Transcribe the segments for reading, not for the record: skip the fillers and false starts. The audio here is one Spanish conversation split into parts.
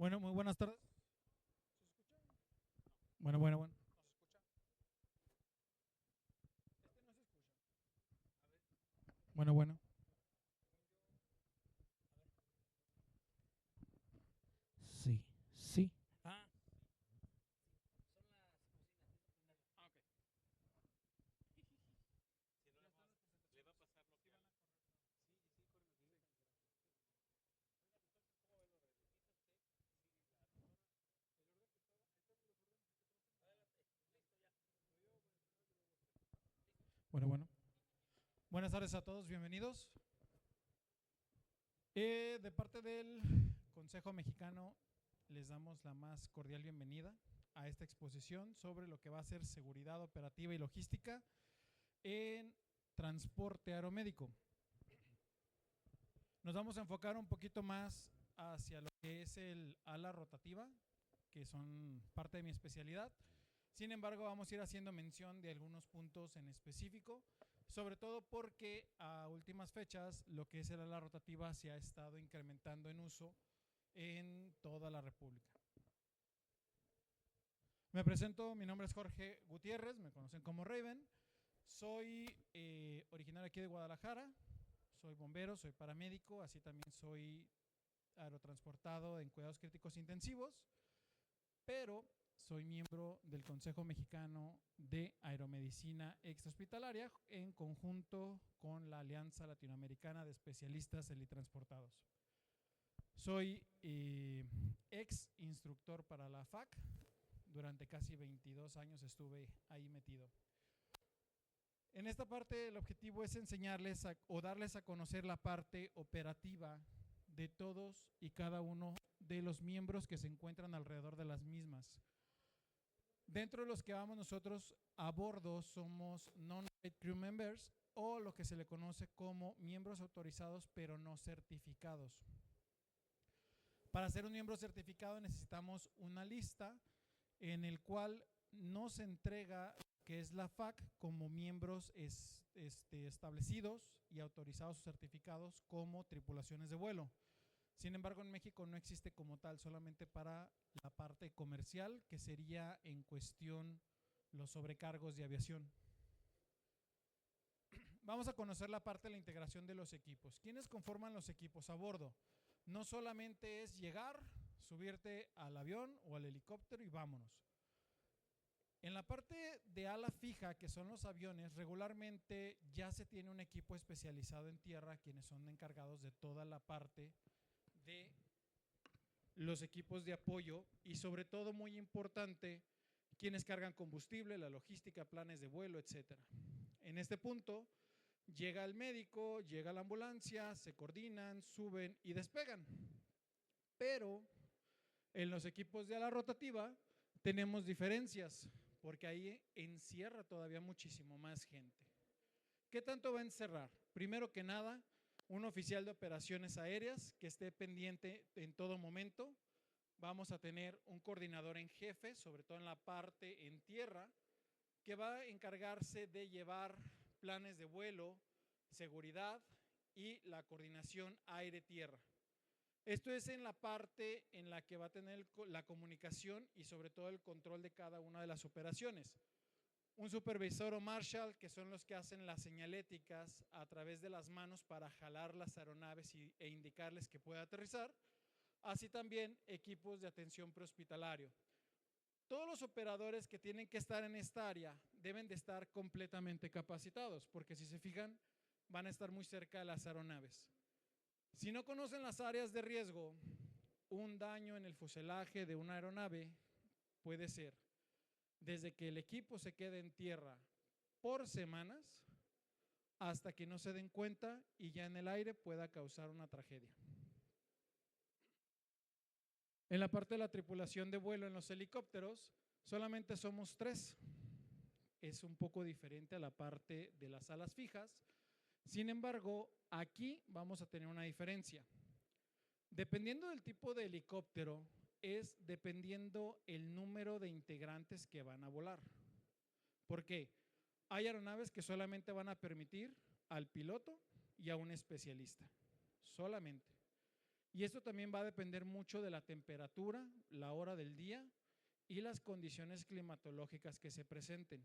Bueno, muy buenas tardes. ¿Se escucha? Bueno. ¿No se escucha? Este no se escucha. A ver. Bueno. Sí. Ah, son las cocinas. Tienes que prenderlas. Ah, ok. Si no, le va a pasar lo que van a correr. Sí, corren los niños. Oiga, doctor, ¿cómo ve los requisitos usted? Sí, la doctora. El orden que estaba, ahí están los órdenes que trajo. Adelante, listo ya. Lo llevo para entregar y luego usted. Bueno. Buenas tardes a todos, bienvenidos. De parte del Consejo Mexicano, les damos la más cordial bienvenida a esta exposición sobre lo que va a ser seguridad operativa y logística en transporte aeromédico. Nos vamos a enfocar un poquito más hacia lo que es el ala rotativa, que son parte de mi especialidad. Sin embargo, vamos a ir haciendo mención de algunos puntos en específico, sobre todo porque a últimas fechas lo que es el ala rotativa se ha estado incrementando en uso en toda la República. Me presento, mi nombre es Jorge Gutiérrez, me conocen como Raven. Soy originario aquí de Guadalajara, soy bombero, soy paramédico, así también soy aerotransportado en cuidados críticos intensivos, pero soy miembro del Consejo Mexicano de Aeromedicina Extrahospitalaria en conjunto con la Alianza Latinoamericana de Especialistas Helitransportados. Soy ex instructor para la FAC, durante casi 22 años estuve ahí metido. En esta parte el objetivo es enseñarles o darles a conocer la parte operativa de todos y cada uno de los miembros que se encuentran alrededor de las mismas. Dentro de los que vamos nosotros a bordo somos non-flight crew members, o lo que se le conoce como miembros autorizados pero no certificados. Para ser un miembro certificado necesitamos una lista en el cual nos entrega que es la FAC como miembros establecidos y autorizados o certificados como tripulaciones de vuelo. Sin embargo, en México no existe como tal, solamente para la parte comercial, que sería en cuestión los sobrecargos de aviación. Vamos a conocer la parte de la integración de los equipos. ¿Quiénes conforman los equipos a bordo? No solamente es llegar, subirte al avión o al helicóptero y vámonos. En la parte de ala fija, que son los aviones, regularmente ya se tiene un equipo especializado en tierra, quienes son encargados de toda la parte de los equipos de apoyo y, sobre todo, muy importante, quienes cargan combustible, la logística, planes de vuelo, etcétera. En este punto llega el médico, llega la ambulancia, se coordinan, suben y despegan. Pero en los equipos de ala rotativa tenemos diferencias, porque ahí encierra todavía muchísimo más gente. ¿Qué tanto va a encerrar? Primero que nada, un oficial de operaciones aéreas que esté pendiente en todo momento. Vamos a tener un coordinador en jefe, sobre todo en la parte en tierra, que va a encargarse de llevar planes de vuelo, seguridad y la coordinación aire-tierra. Esto es en la parte en la que va a tener la comunicación y sobre todo el control de cada una de las operaciones. Un supervisor o marshal, que son los que hacen las señaléticas a través de las manos para jalar las aeronaves e indicarles que puede aterrizar. Así también equipos de atención prehospitalario. Todos los operadores que tienen que estar en esta área deben de estar completamente capacitados, porque si se fijan, van a estar muy cerca de las aeronaves. Si no conocen las áreas de riesgo, un daño en el fuselaje de una aeronave puede ser desde que el equipo se quede en tierra por semanas hasta que no se den cuenta y ya en el aire pueda causar una tragedia. En la parte de la tripulación de vuelo en los helicópteros, solamente somos 3. Es un poco diferente a la parte de las alas fijas. Sin embargo, aquí vamos a tener una diferencia. Dependiendo del tipo de helicóptero, es dependiendo el número de integrantes que van a volar. ¿Por qué? Hay aeronaves que solamente van a permitir al piloto y a un especialista, solamente. Y esto también va a depender mucho de la temperatura, la hora del día y las condiciones climatológicas que se presenten.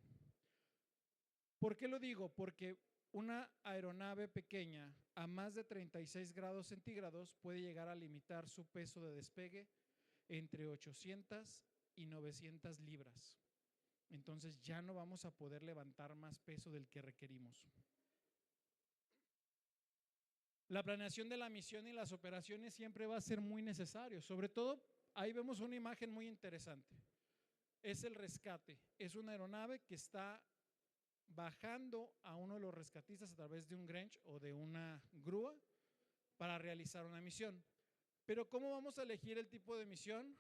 ¿Por qué lo digo? Porque una aeronave pequeña a más de 36 grados centígrados puede llegar a limitar su peso de despegue entre 800 y 900 libras. Entonces ya no vamos a poder levantar más peso del que requerimos. La planeación de la misión y las operaciones siempre va a ser muy necesario. Sobre todo, ahí vemos una imagen muy interesante. Es el rescate. Es una aeronave que está bajando a uno de los rescatistas a través de un Grange o de una grúa para realizar una misión. Pero ¿cómo vamos a elegir el tipo de misión?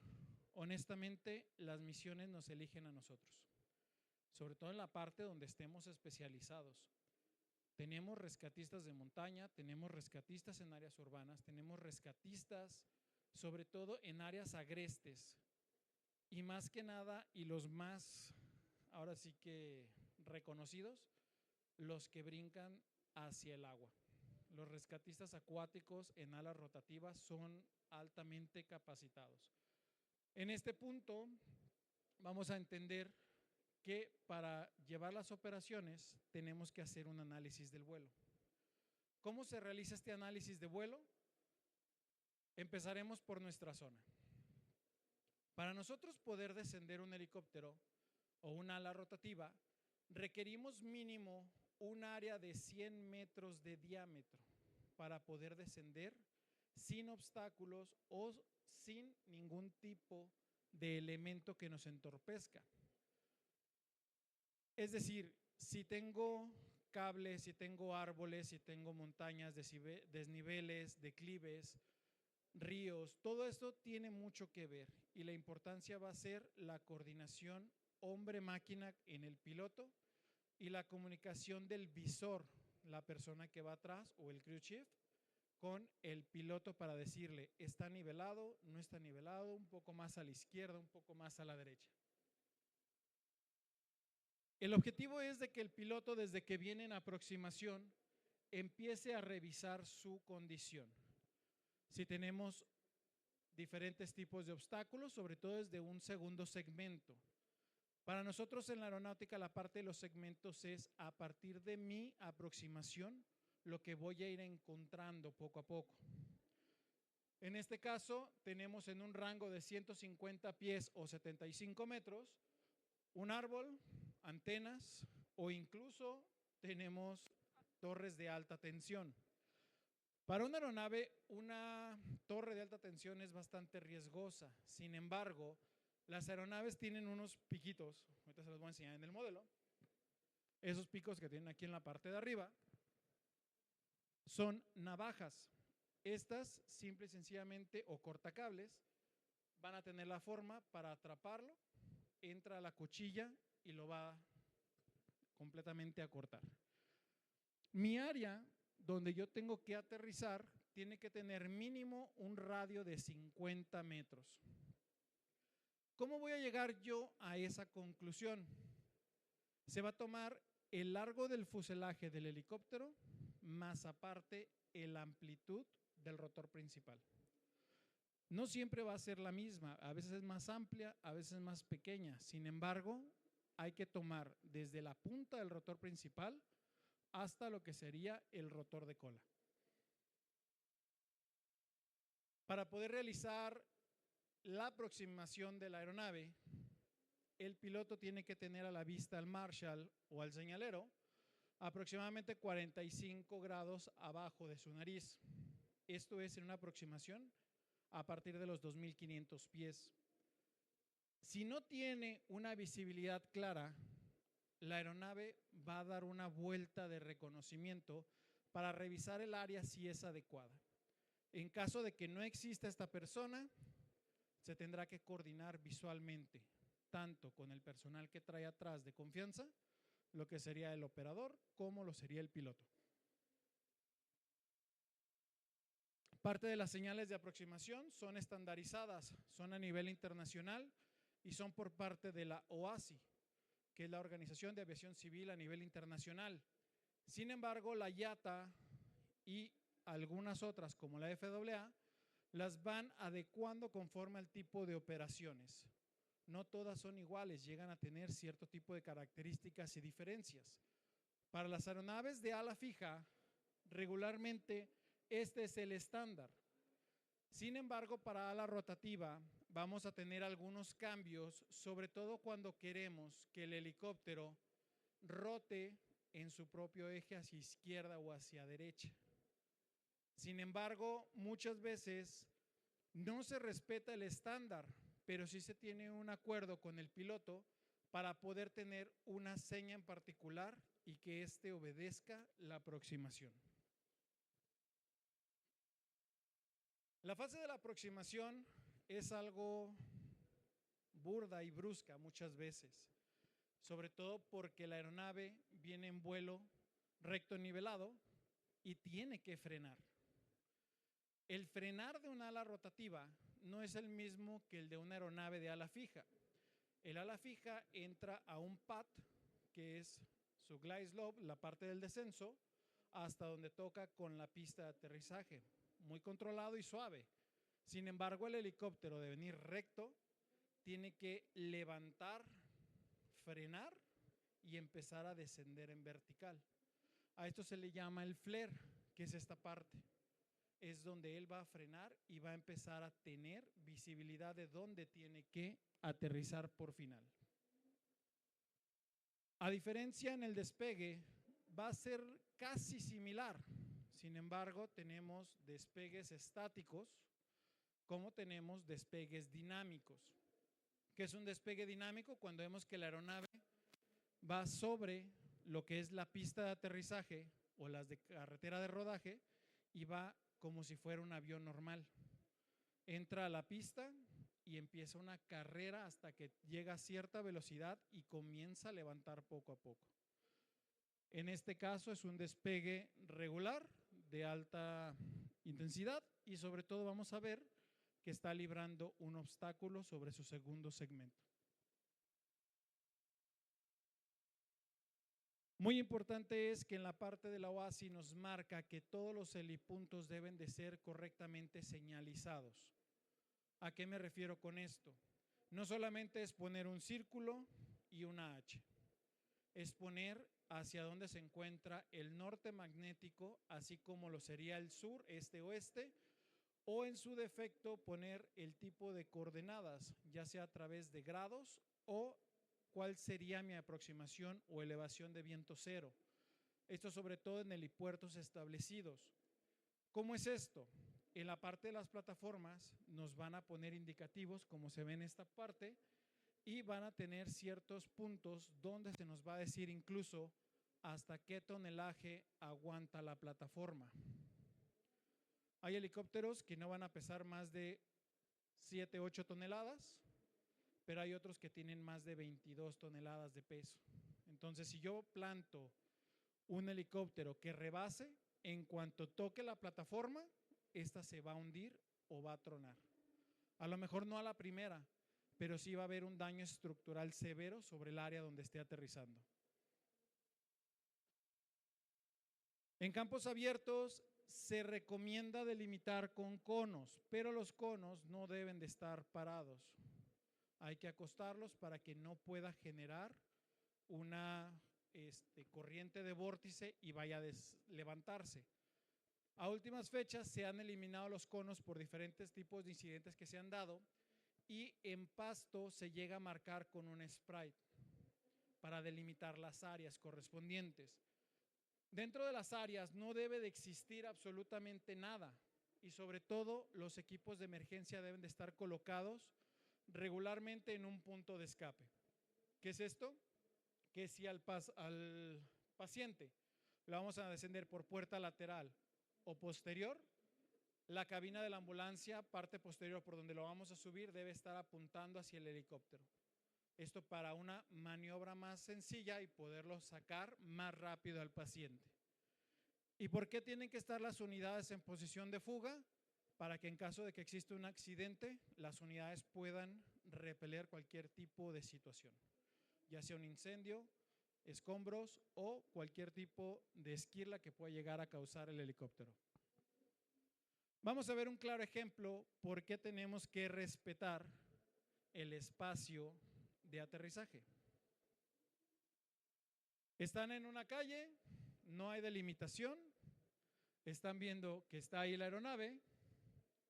Honestamente, las misiones nos eligen a nosotros, sobre todo en la parte donde estemos especializados. Tenemos rescatistas de montaña, tenemos rescatistas en áreas urbanas, tenemos rescatistas sobre todo en áreas agrestes y más que nada, y los más ahora sí que reconocidos, los que brincan hacia el agua. Los rescatistas acuáticos en alas rotativas son altamente capacitados. En este punto vamos a entender que para llevar las operaciones tenemos que hacer un análisis del vuelo. ¿Cómo se realiza este análisis de vuelo? Empezaremos por nuestra zona. Para nosotros poder descender un helicóptero o una ala rotativa, requerimos mínimo un área de 100 metros de diámetro para poder descender sin obstáculos o sin ningún tipo de elemento que nos entorpezca. Es decir, si tengo cables, si tengo árboles, si tengo montañas, desniveles, declives, ríos, todo esto tiene mucho que ver y la importancia va a ser la coordinación hombre-máquina en el piloto y la comunicación del visor, la persona que va atrás o el crew chief, con el piloto para decirle, está nivelado, no está nivelado, un poco más a la izquierda, un poco más a la derecha. El objetivo es de que el piloto, desde que viene en aproximación, empiece a revisar su condición. Si tenemos diferentes tipos de obstáculos, sobre todo desde un segundo segmento. Para nosotros en la aeronáutica la parte de los segmentos es a partir de mi aproximación lo que voy a ir encontrando poco a poco. En este caso tenemos en un rango de 150 pies o 75 metros un árbol, antenas o incluso tenemos torres de alta tensión. Para una aeronave, una torre de alta tensión es bastante riesgosa. Sin embargo, las aeronaves tienen unos piquitos, ahorita se los voy a enseñar en el modelo. Esos picos que tienen aquí en la parte de arriba son navajas. Estas, simple y sencillamente, o cortacables, van a tener la forma para atraparlo, entra a la cuchilla y lo va completamente a cortar. Mi área donde yo tengo que aterrizar tiene que tener mínimo un radio de 50 metros. ¿Cómo voy a llegar yo a esa conclusión? Se va a tomar el largo del fuselaje del helicóptero más aparte la amplitud del rotor principal. No siempre va a ser la misma, a veces es más amplia, a veces es más pequeña. Sin embargo, hay que tomar desde la punta del rotor principal hasta lo que sería el rotor de cola. Para poder realizar la aproximación de la aeronave, el piloto tiene que tener a la vista al Marshall o al señalero aproximadamente 45 grados abajo de su nariz. Esto es en una aproximación a partir de los 2.500 pies. Si no tiene una visibilidad clara, la aeronave va a dar una vuelta de reconocimiento para revisar el área si es adecuada. En caso de que no exista esta persona, se tendrá que coordinar visualmente, tanto con el personal que trae atrás de confianza, lo que sería el operador, como lo sería el piloto. Parte de las señales de aproximación son estandarizadas, son a nivel internacional y son por parte de la OASI, que es la Organización de Aviación Civil a nivel internacional. Sin embargo, la IATA y algunas otras como la FAA las van adecuando conforme al tipo de operaciones. No todas son iguales, llegan a tener cierto tipo de características y diferencias. Para las aeronaves de ala fija, regularmente este es el estándar. Sin embargo, para ala rotativa vamos a tener algunos cambios, sobre todo cuando queremos que el helicóptero rote en su propio eje hacia izquierda o hacia derecha. Sin embargo, muchas veces no se respeta el estándar, pero sí se tiene un acuerdo con el piloto para poder tener una seña en particular y que éste obedezca la aproximación. La fase de la aproximación es algo burda y brusca muchas veces, sobre todo porque la aeronave viene en vuelo recto nivelado y tiene que frenar. El frenar de un ala rotativa no es el mismo que el de una aeronave de ala fija. El ala fija entra a un pad, que es su glide slope, la parte del descenso, hasta donde toca con la pista de aterrizaje, muy controlado y suave. Sin embargo, el helicóptero de venir recto tiene que levantar, frenar y empezar a descender en vertical. A esto se le llama el flare, que es esta parte. Es donde él va a frenar y va a empezar a tener visibilidad de dónde tiene que aterrizar por final. A diferencia en el despegue, va a ser casi similar. Sin embargo, tenemos despegues estáticos como tenemos despegues dinámicos. ¿Qué es un despegue dinámico? Cuando vemos que la aeronave va sobre lo que es la pista de aterrizaje o las de carretera de rodaje y va como si fuera un avión normal. Entra a la pista y empieza una carrera hasta que llega a cierta velocidad y comienza a levantar poco a poco. En este caso es un despegue regular de alta intensidad y sobre todo vamos a ver que está librando un obstáculo sobre su segundo segmento. Muy importante es que en la parte de la OASI nos marca que todos los helipuntos deben de ser correctamente señalizados. ¿A qué me refiero con esto? No solamente es poner un círculo y una H, es poner hacia dónde se encuentra el norte magnético, así como lo sería el sur, este, oeste, o en su defecto poner el tipo de coordenadas, ya sea a través de grados o cuál sería mi aproximación o elevación de viento cero. Esto sobre todo en helipuertos establecidos. ¿Cómo es esto? En la parte de las plataformas nos van a poner indicativos, como se ve en esta parte, y van a tener ciertos puntos donde se nos va a decir incluso hasta qué tonelaje aguanta la plataforma. Hay helicópteros que no van a pesar más de 7, 8 toneladas, pero hay otros que tienen más de 22 toneladas de peso. Entonces, si yo planto un helicóptero que rebase, en cuanto toque la plataforma, esta se va a hundir o va a tronar. A lo mejor no a la primera, pero sí va a haber un daño estructural severo sobre el área donde esté aterrizando. En campos abiertos se recomienda delimitar con conos, pero los conos no deben de estar parados. Hay que acostarlos para que no pueda generar una corriente de vórtice y vaya a levantarse. A últimas fechas se han eliminado los conos por diferentes tipos de incidentes que se han dado y en pasto se llega a marcar con un sprite para delimitar las áreas correspondientes. Dentro de las áreas no debe de existir absolutamente nada y sobre todo los equipos de emergencia deben de estar colocados regularmente en un punto de escape. ¿Qué es esto? Que si al paciente lo vamos a descender por puerta lateral o posterior, la cabina de la ambulancia, parte posterior por donde lo vamos a subir, debe estar apuntando hacia el helicóptero. Esto para una maniobra más sencilla y poderlo sacar más rápido al paciente. ¿Y por qué tienen que estar las unidades en posición de fuga? Para que en caso de que exista un accidente, las unidades puedan repeler cualquier tipo de situación, ya sea un incendio, escombros o cualquier tipo de esquirla que pueda llegar a causar el helicóptero. Vamos a ver un claro ejemplo por qué tenemos que respetar el espacio de aterrizaje. Están en una calle, no hay delimitación, están viendo que está ahí la aeronave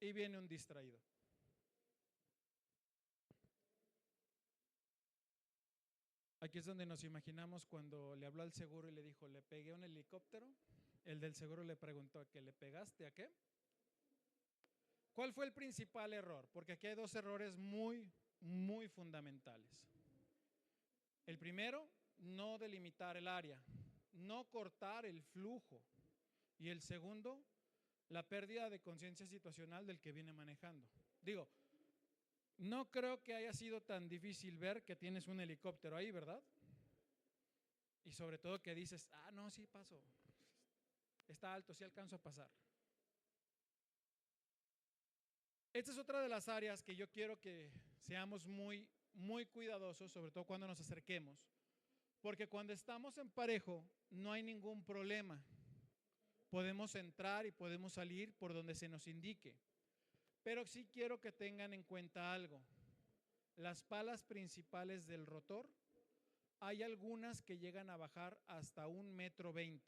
y viene un distraído. Aquí es donde nos imaginamos cuando le habló al seguro y le dijo, le pegué a un helicóptero. El del seguro le preguntó, ¿a qué le pegaste? ¿A qué? ¿Cuál fue el principal error? Porque aquí hay dos errores muy fundamentales. El primero, no delimitar el área, no cortar el flujo. Y el segundo, la pérdida de conciencia situacional del que viene manejando. Digo, no creo que haya sido tan difícil ver que tienes un helicóptero ahí, ¿verdad? Y sobre todo que dices, no, sí paso, está alto, sí alcanzo a pasar. Esta es otra de las áreas que yo quiero que seamos muy cuidadosos, sobre todo cuando nos acerquemos, porque cuando estamos en parejo no hay ningún problema. Podemos entrar y podemos salir por donde se nos indique. Pero sí quiero que tengan en cuenta algo. Las palas principales del rotor, hay algunas que llegan a bajar hasta 1,20 m.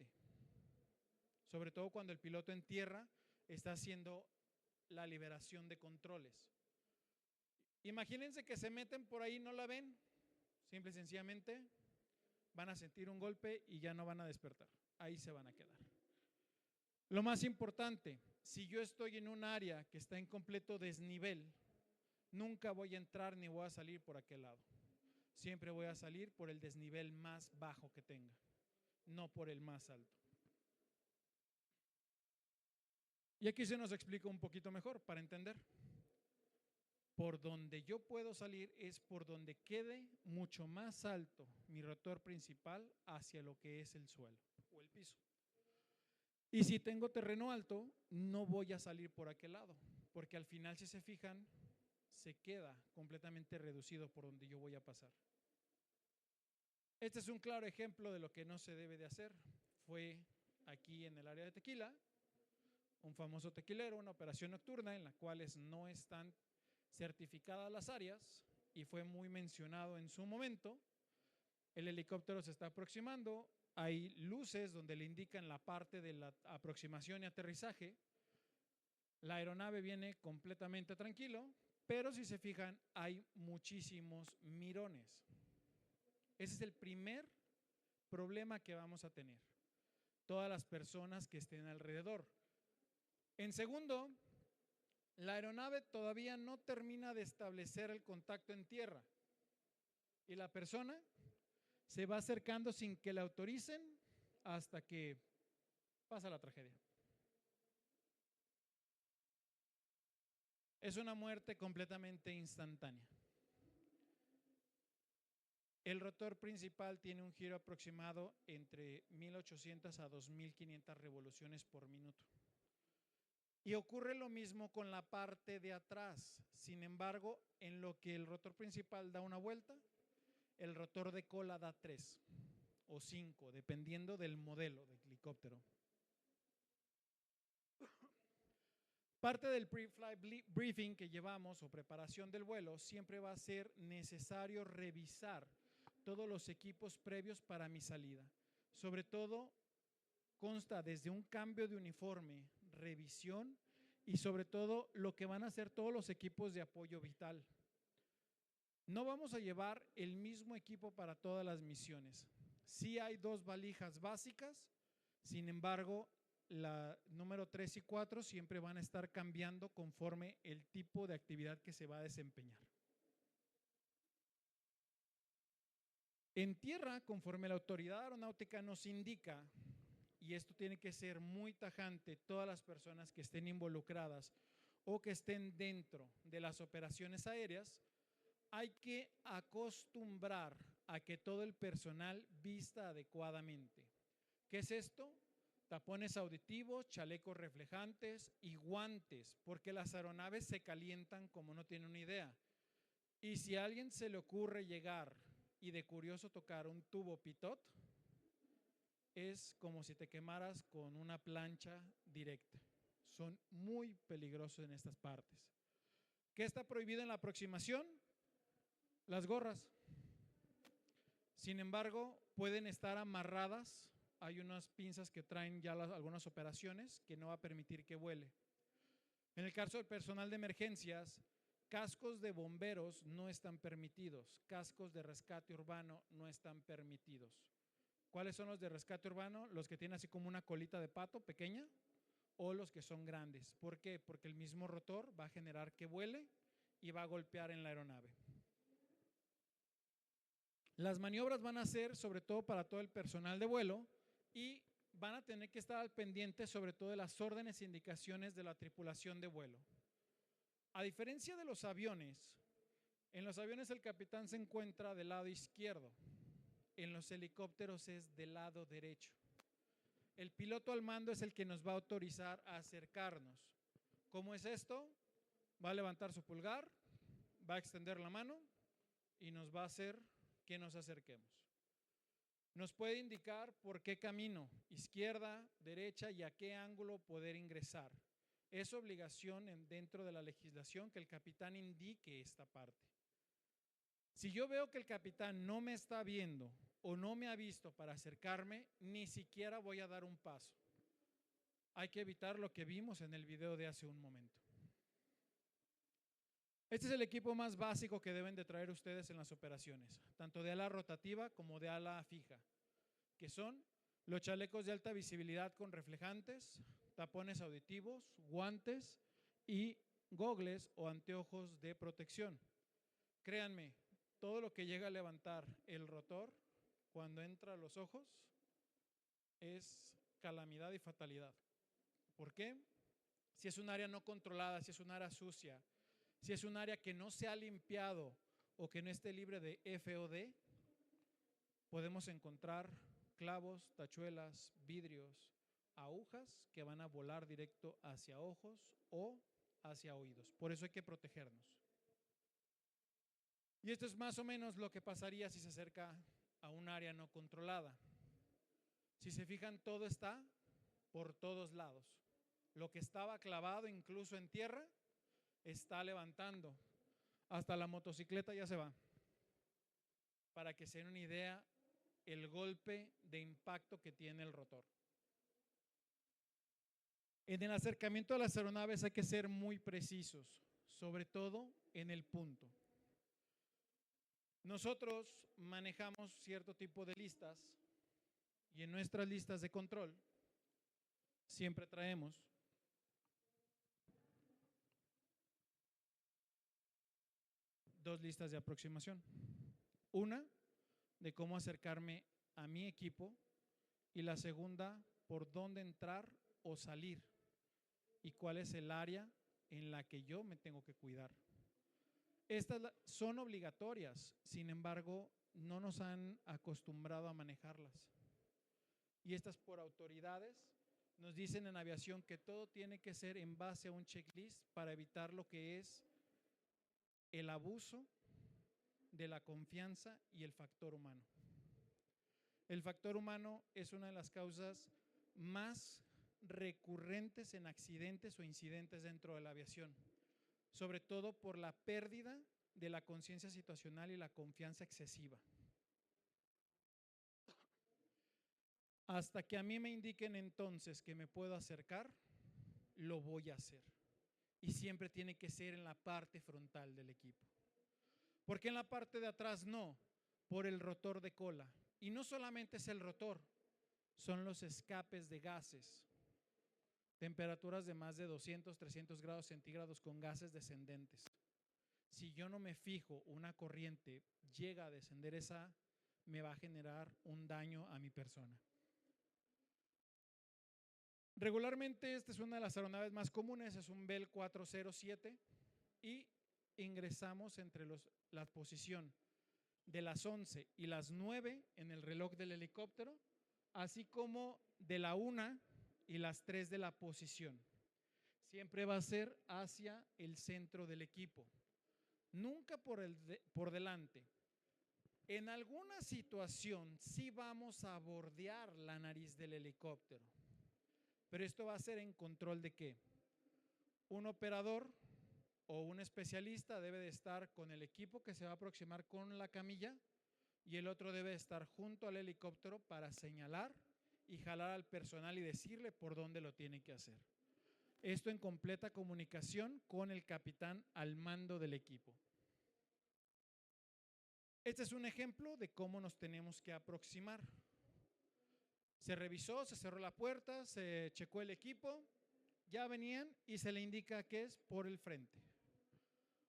Sobre todo cuando el piloto en tierra está haciendo la liberación de controles. Imagínense que se meten por ahí y no la ven. Simple y sencillamente van a sentir un golpe y ya no van a despertar. Ahí se van a quedar. Lo más importante, si yo estoy en un área que está en completo desnivel, nunca voy a entrar ni voy a salir por aquel lado. Siempre voy a salir por el desnivel más bajo que tenga, no por el más alto. Y aquí se nos explica un poquito mejor para entender. Por donde yo puedo salir es por donde quede mucho más alto mi rotor principal hacia lo que es el suelo o el piso. Y si tengo terreno alto, no voy a salir por aquel lado, porque al final, si se fijan, se queda completamente reducido por donde yo voy a pasar. Este es un claro ejemplo de lo que no se debe de hacer. Fue aquí en el área de Tequila, un famoso tequilero, una operación nocturna en la cual no están certificadas las áreas y fue muy mencionado en su momento. El helicóptero se está aproximando, hay luces donde le indican la parte de la aproximación y aterrizaje. La aeronave viene completamente tranquilo, pero si se fijan hay muchísimos mirones. Ese es el primer problema que vamos a tener, todas las personas que estén alrededor. En segundo, la aeronave todavía no termina de establecer el contacto en tierra y la persona se va acercando sin que la autoricen hasta que pasa la tragedia. Es una muerte completamente instantánea. El rotor principal tiene un giro aproximado entre 1,800 a 2,500 revoluciones por minuto. Y ocurre lo mismo con la parte de atrás. Sin embargo, en lo que el rotor principal da una vuelta, el rotor de cola da 3 o 5, dependiendo del modelo de helicóptero. Parte del pre-flight briefing que llevamos o preparación del vuelo, siempre va a ser necesario revisar todos los equipos previos para mi salida. Sobre todo, consta desde un cambio de uniforme, revisión y sobre todo lo que van a hacer todos los equipos de apoyo vital. No vamos a llevar el mismo equipo para todas las misiones. Sí hay 2 valijas básicas, sin embargo, la número 3 y 4 siempre van a estar cambiando conforme el tipo de actividad que se va a desempeñar. En tierra, conforme la autoridad aeronáutica nos indica, y esto tiene que ser muy tajante, todas las personas que estén involucradas o que estén dentro de las operaciones aéreas, hay que acostumbrar a que todo el personal vista adecuadamente. ¿Qué es esto? Tapones auditivos, chalecos reflejantes y guantes, porque las aeronaves se calientan como no tienen una idea. Y si a alguien se le ocurre llegar y de curioso tocar un tubo pitot, es como si te quemaras con una plancha directa. son muy peligrosos en estas partes. ¿Qué está prohibido en la aproximación? Las gorras. Sin embargo, pueden estar amarradas. Hay unas pinzas que traen ya algunas operaciones que no va a permitir que vuele. En el caso del personal de emergencias, cascos de bomberos no están permitidos, cascos de rescate urbano no están permitidos. ¿Cuáles son los de rescate urbano? Los que tienen así como una colita de pato pequeña o los que son grandes. ¿Por qué? Porque el mismo rotor va a generar que vuele y va a golpear en la aeronave. Las maniobras van a ser sobre todo para todo el personal de vuelo y van a tener que estar al pendiente sobre todo de las órdenes e indicaciones de la tripulación de vuelo. A diferencia de los aviones, en los aviones el capitán se encuentra del lado izquierdo, en los helicópteros es del lado derecho. El piloto al mando es el que nos va a autorizar a acercarnos. ¿Cómo es esto? Va a levantar su pulgar, va a extender la mano y nos va a hacer que nos acerquemos. Nos puede indicar por qué camino, izquierda, derecha y a qué ángulo poder ingresar. Es obligación dentro de la legislación que el capitán indique esta parte. Si yo veo que el capitán no me está viendo o no me ha visto para acercarme, ni siquiera voy a dar un paso. Hay que evitar lo que vimos en el video de hace un momento. Este es el equipo más básico que deben de traer ustedes en las operaciones, tanto de ala rotativa como de ala fija, que son los chalecos de alta visibilidad con reflejantes, tapones auditivos, guantes y gogles o anteojos de protección. Créanme, todo lo que llega a levantar el rotor cuando entra a los ojos es calamidad y fatalidad. ¿Por qué? Si es un área no controlada, si es un área sucia, si es un área que no se ha limpiado o que no esté libre de FOD, podemos encontrar clavos, tachuelas, vidrios, agujas que van a volar directo hacia ojos o hacia oídos. Por eso hay que protegernos. Y esto es más o menos lo que pasaría si se acerca a un área no controlada. Si se fijan, todo está por todos lados. Lo que estaba clavado incluso en tierra está levantando. Hasta la motocicleta ya se va. Para que se den una idea el golpe de impacto que tiene el rotor. En el acercamiento a las aeronaves hay que ser muy precisos, sobre todo en el punto. Nosotros manejamos cierto tipo de listas y en nuestras listas de control siempre traemos dos listas de aproximación. Una de cómo acercarme a mi equipo y la segunda por dónde entrar o salir y cuál es el área en la que yo me tengo que cuidar. Estas son obligatorias, sin embargo, no nos han acostumbrado a manejarlas. Y estas por autoridades nos dicen en aviación que todo tiene que ser en base a un checklist para evitar lo que es el abuso de la confianza y el factor humano. El factor humano es una de las causas más recurrentes en accidentes o incidentes dentro de la aviación, sobre todo por la pérdida de la conciencia situacional y la confianza excesiva. Hasta que a mí me indiquen entonces que me puedo acercar, lo voy a hacer. Y siempre tiene que ser en la parte frontal del equipo. ¿Por qué en la parte de atrás no? Por el rotor de cola. Y no solamente es el rotor, son los escapes de gases. Temperaturas de más de 200, 300 grados centígrados con gases descendentes. Si yo no me fijo, una corriente llega a descender esa, me va a generar un daño a mi persona. Regularmente esta es una de las aeronaves más comunes, es un Bell 407 y ingresamos entre la posición de las 11 y las 9 en el reloj del helicóptero, así como de la 1 y las 3 de la posición. Siempre va a ser hacia el centro del equipo, nunca por delante. En alguna situación sí vamos a bordear la nariz del helicóptero, pero esto va a ser en control ¿de qué? Un operador o un especialista debe de estar con el equipo que se va a aproximar con la camilla y el otro debe estar junto al helicóptero para señalar y jalar al personal y decirle por dónde lo tiene que hacer. Esto en completa comunicación con el capitán al mando del equipo. Este es un ejemplo de cómo nos tenemos que aproximar. Se revisó, se cerró la puerta, se checó el equipo, ya venían y se le indica que es por el frente.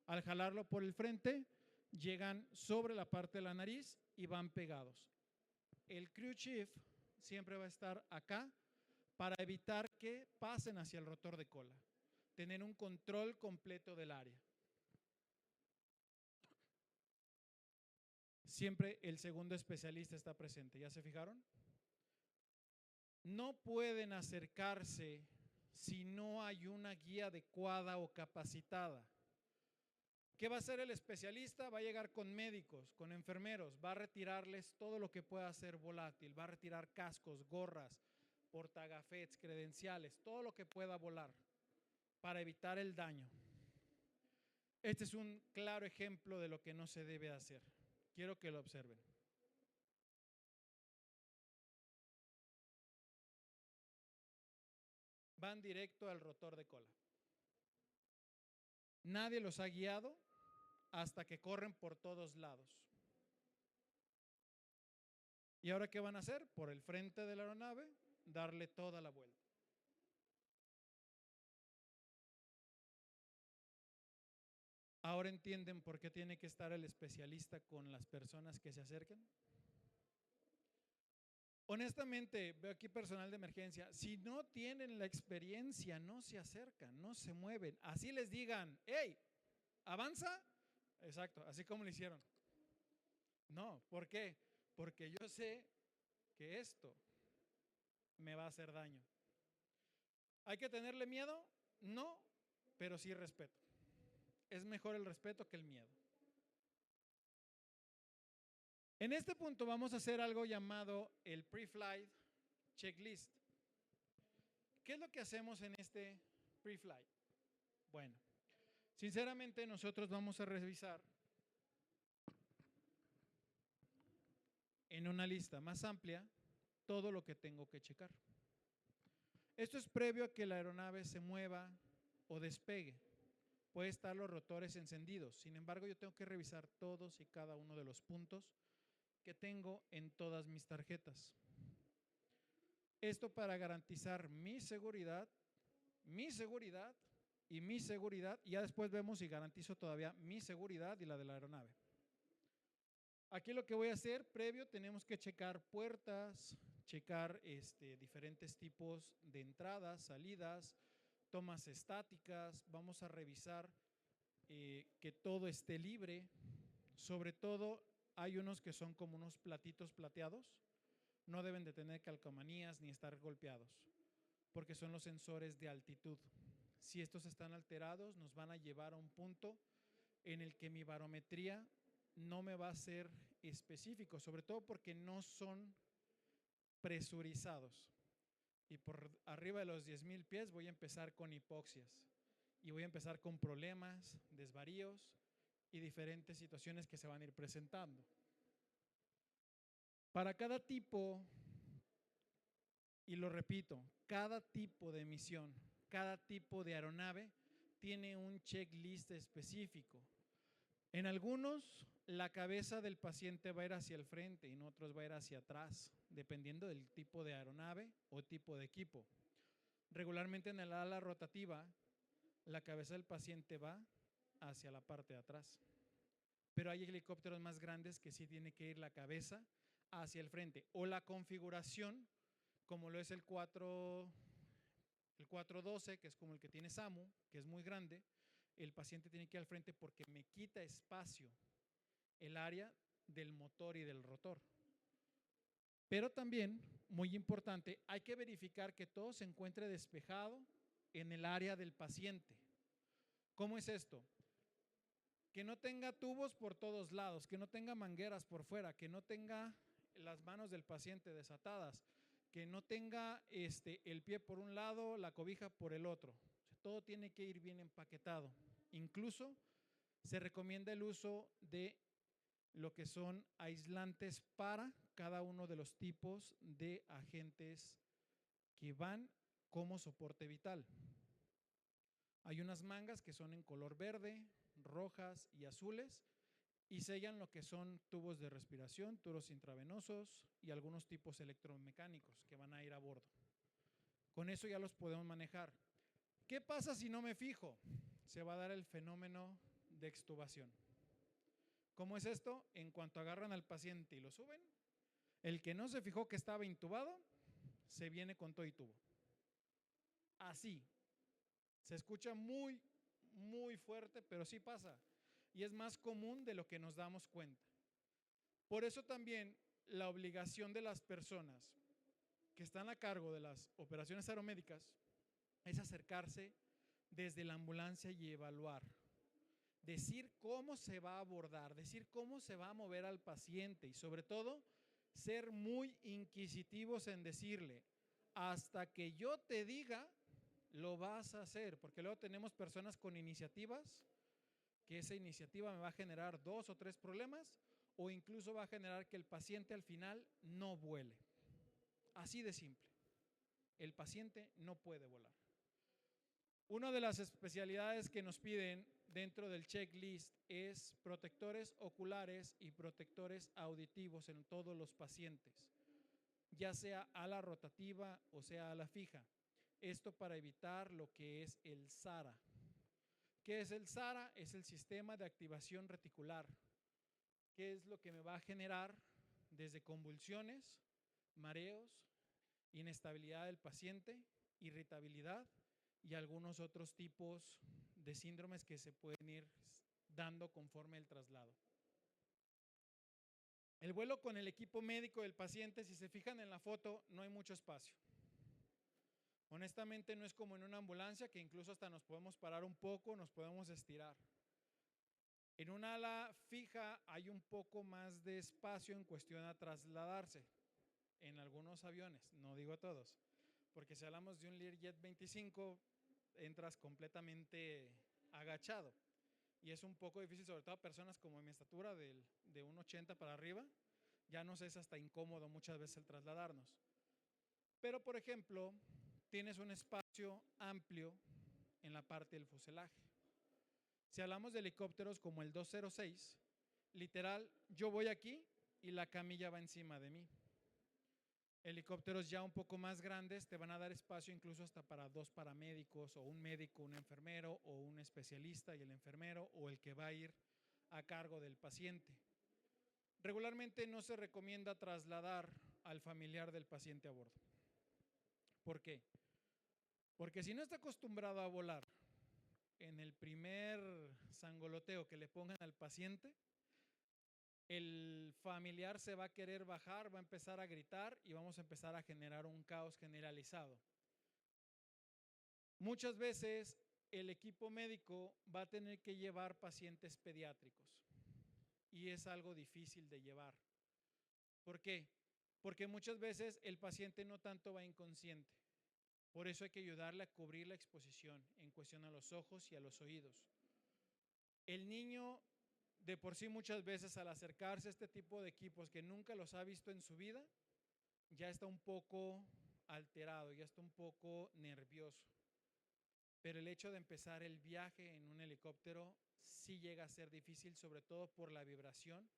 Al jalarlo por el frente, llegan sobre la parte de la nariz y van pegados. El crew chief siempre va a estar acá para evitar que pasen hacia el rotor de cola. Tener un control completo del área. Siempre el segundo especialista está presente. ¿Ya se fijaron? No pueden acercarse si no hay una guía adecuada o capacitada. ¿Qué va a hacer el especialista? Va a llegar con médicos, con enfermeros, va a retirarles todo lo que pueda ser volátil, va a retirar cascos, gorras, portagafetes, credenciales, todo lo que pueda volar para evitar el daño. Este es un claro ejemplo de lo que no se debe hacer. Quiero que lo observen. Van directo al rotor de cola. Nadie los ha guiado hasta que corren por todos lados. ¿Y ahora qué van a hacer? Por el frente de la aeronave, darle toda la vuelta. ¿Ahora entienden por qué tiene que estar el especialista con las personas que se acerquen? Honestamente, veo aquí personal de emergencia, si no tienen la experiencia, no se acercan, no se mueven. Así les digan, hey, avanza. Exacto, así como lo hicieron. No, ¿por qué? Porque yo sé que esto me va a hacer daño. ¿Hay que tenerle miedo? No, pero sí respeto. Es mejor el respeto que el miedo. En este punto vamos a hacer algo llamado el pre-flight checklist. ¿Qué es lo que hacemos en este pre-flight? Bueno, sinceramente nosotros vamos a revisar en una lista más amplia todo lo que tengo que checar. Esto es previo a que la aeronave se mueva o despegue. Puede estar los rotores encendidos. Sin embargo, yo tengo que revisar todos y cada uno de los puntos que tengo en todas mis tarjetas. Esto para garantizar mi seguridad y mi seguridad. Y ya después vemos si garantizo todavía mi seguridad y la de la aeronave. Aquí lo que voy a hacer, previo, tenemos que checar puertas, checar diferentes tipos de entradas, salidas, tomas estáticas. Vamos a revisar que todo esté libre. Sobre todo, hay unos que son como unos platitos plateados. No deben de tener calcomanías ni estar golpeados, porque son los sensores de altitud. Si estos están alterados, nos van a llevar a un punto en el que mi barometría no me va a ser específico, sobre todo porque no son presurizados. Y por arriba de los 10,000 pies voy a empezar con hipoxias y voy a empezar con problemas, desvaríos y diferentes situaciones que se van a ir presentando. Para cada tipo, y lo repito, cada tipo de misión, cada tipo de aeronave tiene un checklist específico. En algunos, la cabeza del paciente va a ir hacia el frente y en otros va a ir hacia atrás, dependiendo del tipo de aeronave o tipo de equipo. Regularmente en el ala rotativa, la cabeza del paciente va hacia la parte de atrás. Pero hay helicópteros más grandes que sí tiene que ir la cabeza hacia el frente. O la configuración, como lo es el 412, que es como el que tiene SAMU, que es muy grande, el paciente tiene que ir al frente porque me quita espacio el área del motor y del rotor. Pero también, muy importante, hay que verificar que todo se encuentre despejado en el área del paciente. ¿Cómo es esto? Que no tenga tubos por todos lados, que no tenga mangueras por fuera, que no tenga las manos del paciente desatadas, que no tenga el pie por un lado, la cobija por el otro. todo tiene que ir bien empaquetado. Incluso se recomienda el uso de lo que son aislantes para cada uno de los tipos de agentes que van como soporte vital. Hay unas mangas que son en color verde, rojas y azules y sellan lo que son tubos de respiración, tubos intravenosos y algunos tipos electromecánicos que van a ir a bordo. Con eso ya los podemos manejar. ¿Qué pasa si no me fijo? Se va a dar el fenómeno de extubación. ¿Cómo es esto? En cuanto agarran al paciente y lo suben, el que no se fijó que estaba intubado, se viene con todo y tubo. Así. Se escucha muy, muy fuerte, pero sí pasa. Y es más común de lo que nos damos cuenta. Por eso también la obligación de las personas que están a cargo de las operaciones aeromédicas es acercarse desde la ambulancia y evaluar. Decir cómo se va a abordar, decir cómo se va a mover al paciente y sobre todo ser muy inquisitivos en decirle, hasta que yo te diga, lo vas a hacer, porque luego tenemos personas con iniciativas, que esa iniciativa me va a generar 2 o 3 problemas o incluso va a generar que el paciente al final no vuele. Así de simple, el paciente no puede volar. Una de las especialidades que nos piden dentro del checklist es protectores oculares y protectores auditivos en todos los pacientes, ya sea ala rotativa o sea ala fija. Esto para evitar lo que es el SARA. ¿Qué es el SARA? Es el sistema de activación reticular. ¿Qué es lo que me va a generar desde convulsiones, mareos, inestabilidad del paciente, irritabilidad y algunos otros tipos de síndromes que se pueden ir dando conforme el traslado? El vuelo con el equipo médico del paciente, si se fijan en la foto, no hay mucho espacio. Honestamente no es como en una ambulancia que incluso hasta nos podemos parar un poco, nos podemos estirar. En una ala fija hay un poco más de espacio en cuestión a trasladarse. En algunos aviones, no digo todos, porque si hablamos de un Learjet 25, entras completamente agachado. Y es un poco difícil, sobre todo a personas como mi estatura de 1,80 para arriba, ya nos es hasta incómodo muchas veces el trasladarnos. Pero, por ejemplo, tienes un espacio amplio en la parte del fuselaje. Si hablamos de helicópteros como el 206, literal, yo voy aquí y la camilla va encima de mí. Helicópteros ya un poco más grandes te van a dar espacio incluso hasta para 2 paramédicos o un médico, un enfermero o un especialista y el enfermero o el que va a ir a cargo del paciente. Regularmente no se recomienda trasladar al familiar del paciente a bordo. ¿Por qué? Porque si no está acostumbrado a volar, en el primer sangoloteo que le pongan al paciente, el familiar se va a querer bajar, va a empezar a gritar y vamos a empezar a generar un caos generalizado. Muchas veces el equipo médico va a tener que llevar pacientes pediátricos y es algo difícil de llevar. ¿Por qué? Porque muchas veces el paciente no tanto va inconsciente. Por eso hay que ayudarle a cubrir la exposición en cuestión a los ojos y a los oídos. El niño de por sí muchas veces al acercarse a este tipo de equipos que nunca los ha visto en su vida, ya está un poco alterado, ya está un poco nervioso. Pero el hecho de empezar el viaje en un helicóptero sí llega a ser difícil, sobre todo por la vibración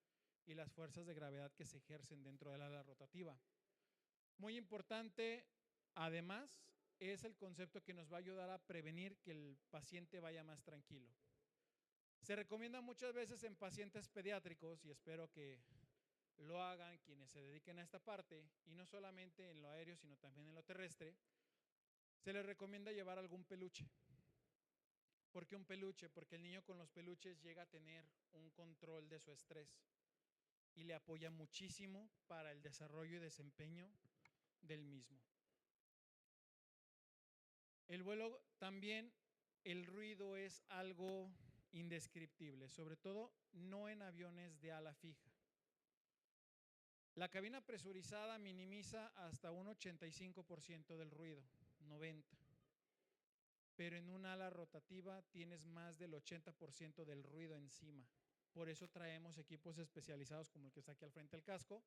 y las fuerzas de gravedad que se ejercen dentro del ala rotativa. Muy importante, además, es el concepto que nos va a ayudar a prevenir que el paciente vaya más tranquilo. Se recomienda muchas veces en pacientes pediátricos, y espero que lo hagan quienes se dediquen a esta parte, y no solamente en lo aéreo, sino también en lo terrestre, se les recomienda llevar algún peluche. ¿Por qué un peluche? Porque el niño con los peluches llega a tener un control de su estrés y le apoya muchísimo para el desarrollo y desempeño del mismo. El vuelo también, el ruido es algo indescriptible, sobre todo no en aviones de ala fija. La cabina presurizada minimiza hasta un 85% del ruido, 90%. pero en un ala rotativa tienes más del 80% del ruido encima. Por eso traemos equipos especializados como el que está aquí al frente del casco.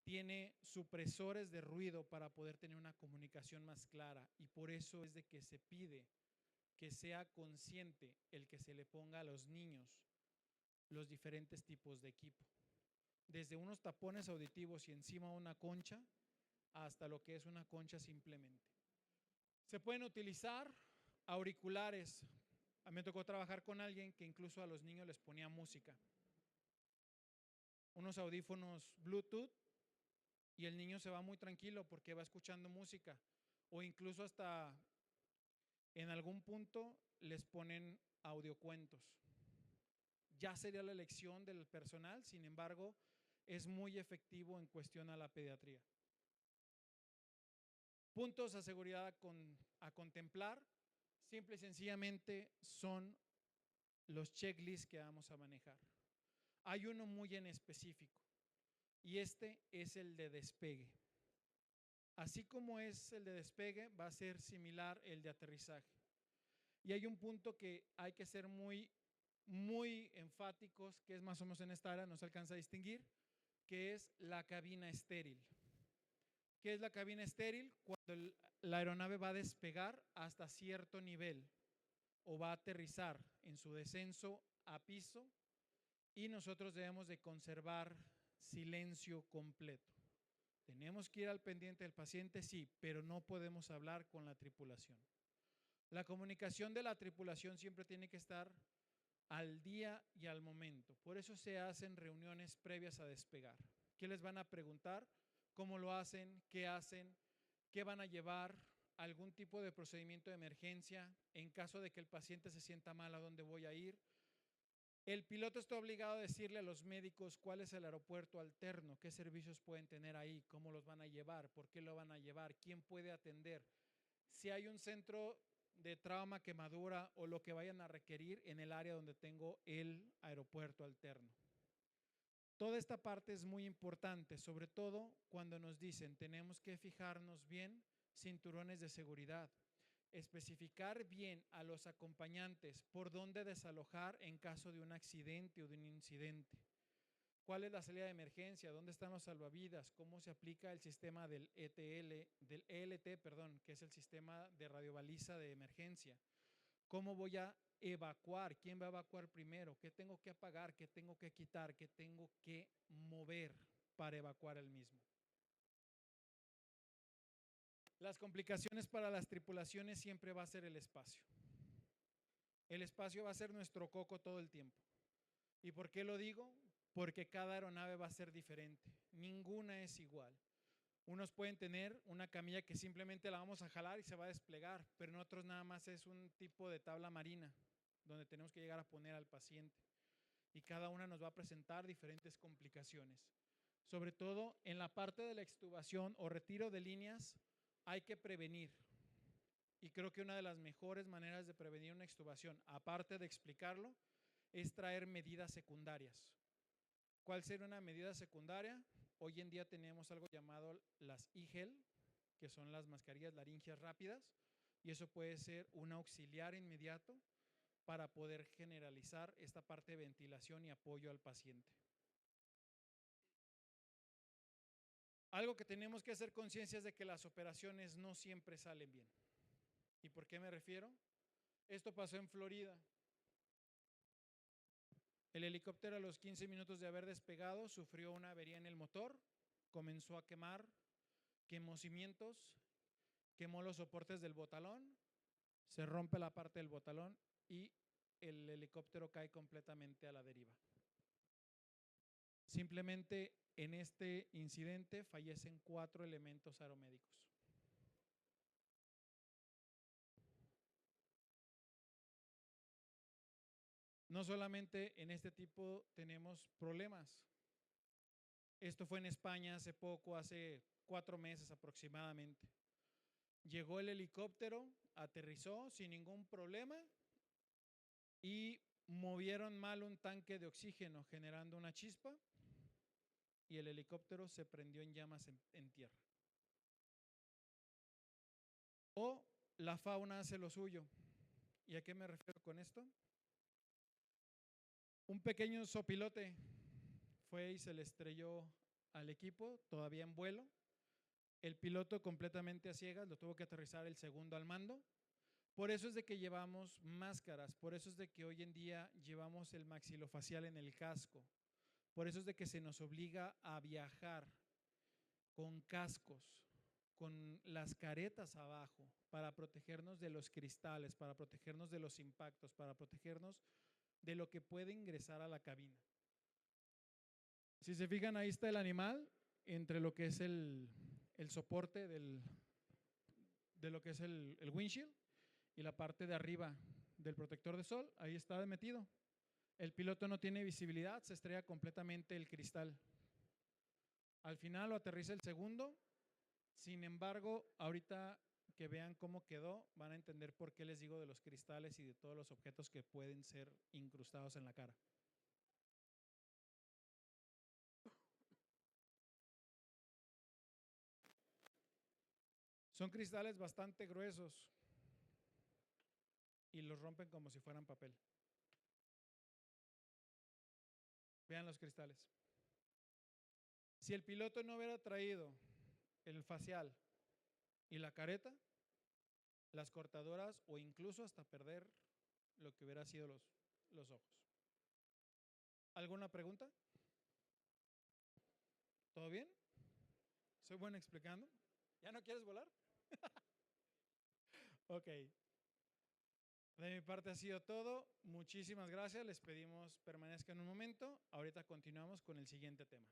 Tiene supresores de ruido para poder tener una comunicación más clara, y por eso es de que se pide que sea consciente el que se le ponga a los niños los diferentes tipos de equipo, desde unos tapones auditivos y encima una concha hasta lo que es una concha simplemente. Se pueden utilizar auriculares. A mí me tocó trabajar con alguien que incluso a los niños les ponía música, unos audífonos Bluetooth, y el niño se va muy tranquilo porque va escuchando música, o incluso hasta en algún punto les ponen audiocuentos. Ya sería la elección del personal, sin embargo, es muy efectivo en cuestión a la pediatría. Puntos a seguridad a contemplar, simple y sencillamente son los checklists que vamos a manejar. Hay uno muy en específico, y este es el de despegue. Así como es el de despegue, va a ser similar el de aterrizaje. Y hay un punto que hay que ser muy enfáticos, que es más o menos en esta área, no se alcanza a distinguir, que es la cabina estéril. ¿Qué es la cabina estéril? Cuando la aeronave va a despegar hasta cierto nivel o va a aterrizar en su descenso a piso, y nosotros debemos de conservar silencio completo. Tenemos que ir al pendiente del paciente, sí, pero no podemos hablar con la tripulación. La comunicación de la tripulación siempre tiene que estar al día y al momento. Por eso se hacen reuniones previas a despegar. ¿Qué les van a preguntar? ¿Cómo lo hacen? ¿Qué van a llevar? ¿Algún tipo de procedimiento de emergencia? En caso de que el paciente se sienta mal, ¿a dónde voy a ir? El piloto está obligado a decirle a los médicos cuál es el aeropuerto alterno, qué servicios pueden tener ahí, cómo los van a llevar, por qué lo van a llevar, quién puede atender, si hay un centro de trauma, quemadura o lo que vayan a requerir en el área donde tengo el aeropuerto alterno. Toda esta parte es muy importante, sobre todo cuando nos dicen tenemos que fijarnos bien, cinturones de seguridad, especificar bien a los acompañantes por dónde desalojar en caso de un accidente o de un incidente. ¿Cuál es la salida de emergencia? ¿Dónde están los salvavidas? ¿Cómo se aplica el sistema del ELT, que es el sistema de radiobaliza de emergencia? ¿Cómo voy a evacuar? ¿Quién va a evacuar primero? ¿Qué tengo que apagar? ¿Qué tengo que quitar? ¿Qué tengo que mover para evacuar el mismo? Las complicaciones para las tripulaciones siempre va a ser el espacio. El espacio va a ser nuestro coco todo el tiempo. ¿Y por qué lo digo? Porque cada aeronave va a ser diferente. Ninguna es igual. Unos pueden tener una camilla que simplemente la vamos a jalar y se va a desplegar, pero en otros nada más es un tipo de tabla marina donde tenemos que llegar a poner al paciente. Y cada una nos va a presentar diferentes complicaciones. Sobre todo en la parte de la extubación o retiro de líneas hay que prevenir. Y creo que una de las mejores maneras de prevenir una extubación, aparte de explicarlo, es traer medidas secundarias. ¿Cuál sería una medida secundaria? Hoy en día tenemos algo llamado las IGEL, que son las mascarillas laringeas rápidas, y eso puede ser un auxiliar inmediato para poder generalizar esta parte de ventilación y apoyo al paciente. Algo que tenemos que hacer conciencia es de que las operaciones no siempre salen bien. ¿Y por qué me refiero? Esto pasó en Florida. El helicóptero a los 15 minutos de haber despegado sufrió una avería en el motor, comenzó a quemar, quemó cimientos, quemó los soportes del botalón, se rompe la parte del botalón y el helicóptero cae completamente a la deriva. Simplemente en este incidente fallecen 4 elementos aeromédicos. No solamente en este tipo tenemos problemas. Esto fue en España hace poco, hace 4 meses aproximadamente. Llegó el helicóptero, aterrizó sin ningún problema y movieron mal un tanque de oxígeno generando una chispa y el helicóptero se prendió en llamas en tierra. O la fauna hace lo suyo. ¿Y a qué me refiero con esto? Un pequeño sopilote fue y se le estrelló al equipo, todavía en vuelo. El piloto completamente a ciegas, lo tuvo que aterrizar el segundo al mando. Por eso es de que llevamos máscaras, por eso es de que hoy en día llevamos el maxilofacial en el casco, por eso es de que se nos obliga a viajar con cascos, con las caretas abajo, para protegernos de los cristales, para protegernos de los impactos, para protegernos de lo que puede ingresar a la cabina. Si se fijan, ahí está el animal entre lo que es el soporte de lo que es el windshield y la parte de arriba del protector de sol, ahí está metido. El piloto no tiene visibilidad, se estrella completamente el cristal. Al final lo aterriza el segundo. Sin embargo, ahorita que vean cómo quedó, van a entender por qué les digo de los cristales y de todos los objetos que pueden ser incrustados en la cara. Son cristales bastante gruesos y los rompen como si fueran papel. Vean los cristales. Si el piloto no hubiera traído el facial y la careta, las cortadoras o incluso hasta perder lo que hubiera sido los ojos. ¿Alguna pregunta? ¿Todo bien? ¿Soy bueno explicando? ¿Ya no quieres volar? Ok. De mi parte ha sido todo. Muchísimas gracias. Les pedimos permanezcan un momento. Ahorita continuamos con el siguiente tema.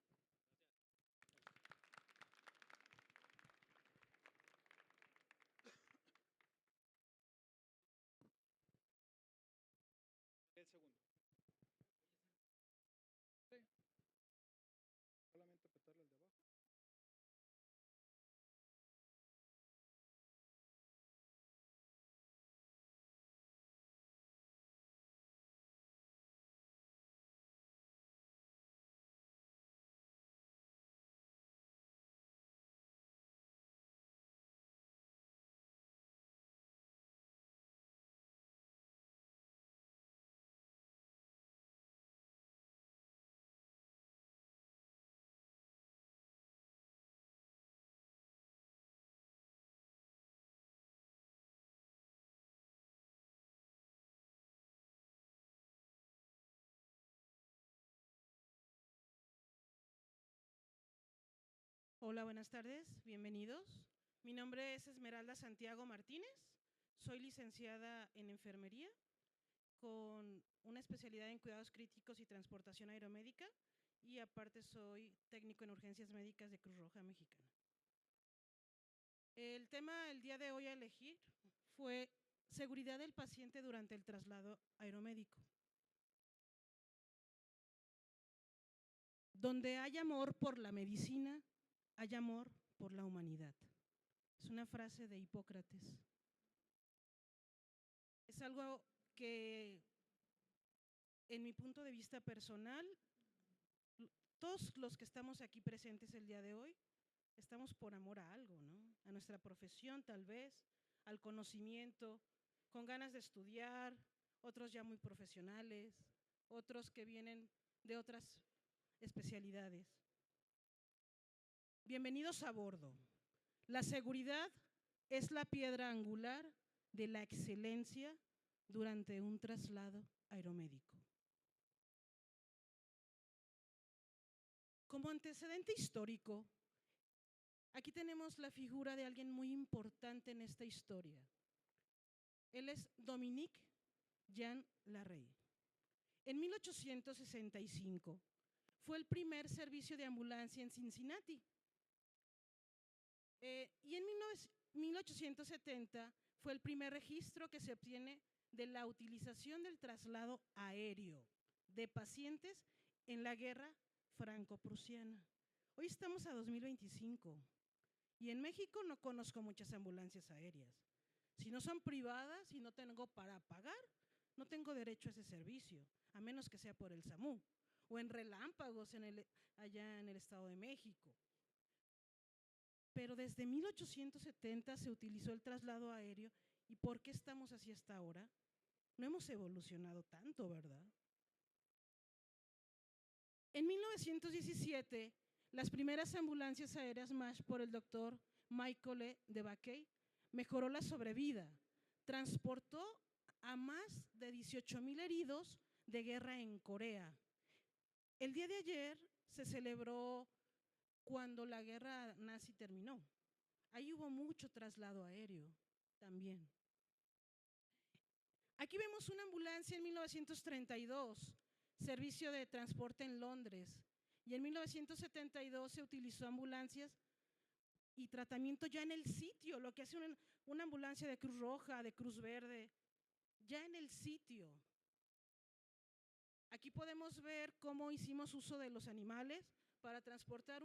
El segundo. Sí. Solamente apretarle el de abajo. Hola, buenas tardes, bienvenidos. Mi nombre es Esmeralda Santiago Martínez, soy licenciada en enfermería con una especialidad en cuidados críticos y transportación aeromédica y aparte soy técnico en urgencias médicas de Cruz Roja Mexicana. El tema el día de hoy a elegir fue seguridad del paciente durante el traslado aeromédico. Donde hay amor por la medicina, hay amor por la humanidad. Es una frase de Hipócrates. Es algo que, en mi punto de vista personal, todos los que estamos aquí presentes el día de hoy, estamos por amor a algo, ¿no? A nuestra profesión tal vez, al conocimiento, con ganas de estudiar, otros ya muy profesionales, otros que vienen de otras especialidades. Bienvenidos a bordo. La seguridad es la piedra angular de la excelencia durante un traslado aeromédico. Como antecedente histórico, aquí tenemos la figura de alguien muy importante en esta historia. Él es Dominique Jean Larrey. En 1865 fue el primer servicio de ambulancia en Cincinnati. Y en 1870 fue el primer registro que se obtiene de la utilización del traslado aéreo de pacientes en la guerra franco-prusiana. Hoy estamos a 2025 y en México no conozco muchas ambulancias aéreas. Si no son privadas y no tengo para pagar, no tengo derecho a ese servicio, a menos que sea por el SAMU o en relámpagos allá en el Estado de México. Pero desde 1870 se utilizó el traslado aéreo. ¿Y por qué estamos así hasta ahora? No hemos evolucionado tanto, ¿verdad? En 1917, las primeras ambulancias aéreas MASH por el doctor Michael E. DeBakey mejoró la sobrevida. Transportó a más de 18,000 heridos de guerra en Corea. El día de ayer se celebró cuando la guerra nazi terminó. Ahí hubo mucho traslado aéreo también. Aquí vemos una ambulancia en 1932, servicio de transporte en Londres. Y en 1972 se utilizó ambulancias y tratamiento ya en el sitio, lo que hace una ambulancia de Cruz Roja, de Cruz Verde, ya en el sitio. Aquí podemos ver cómo hicimos uso de los animales para transportar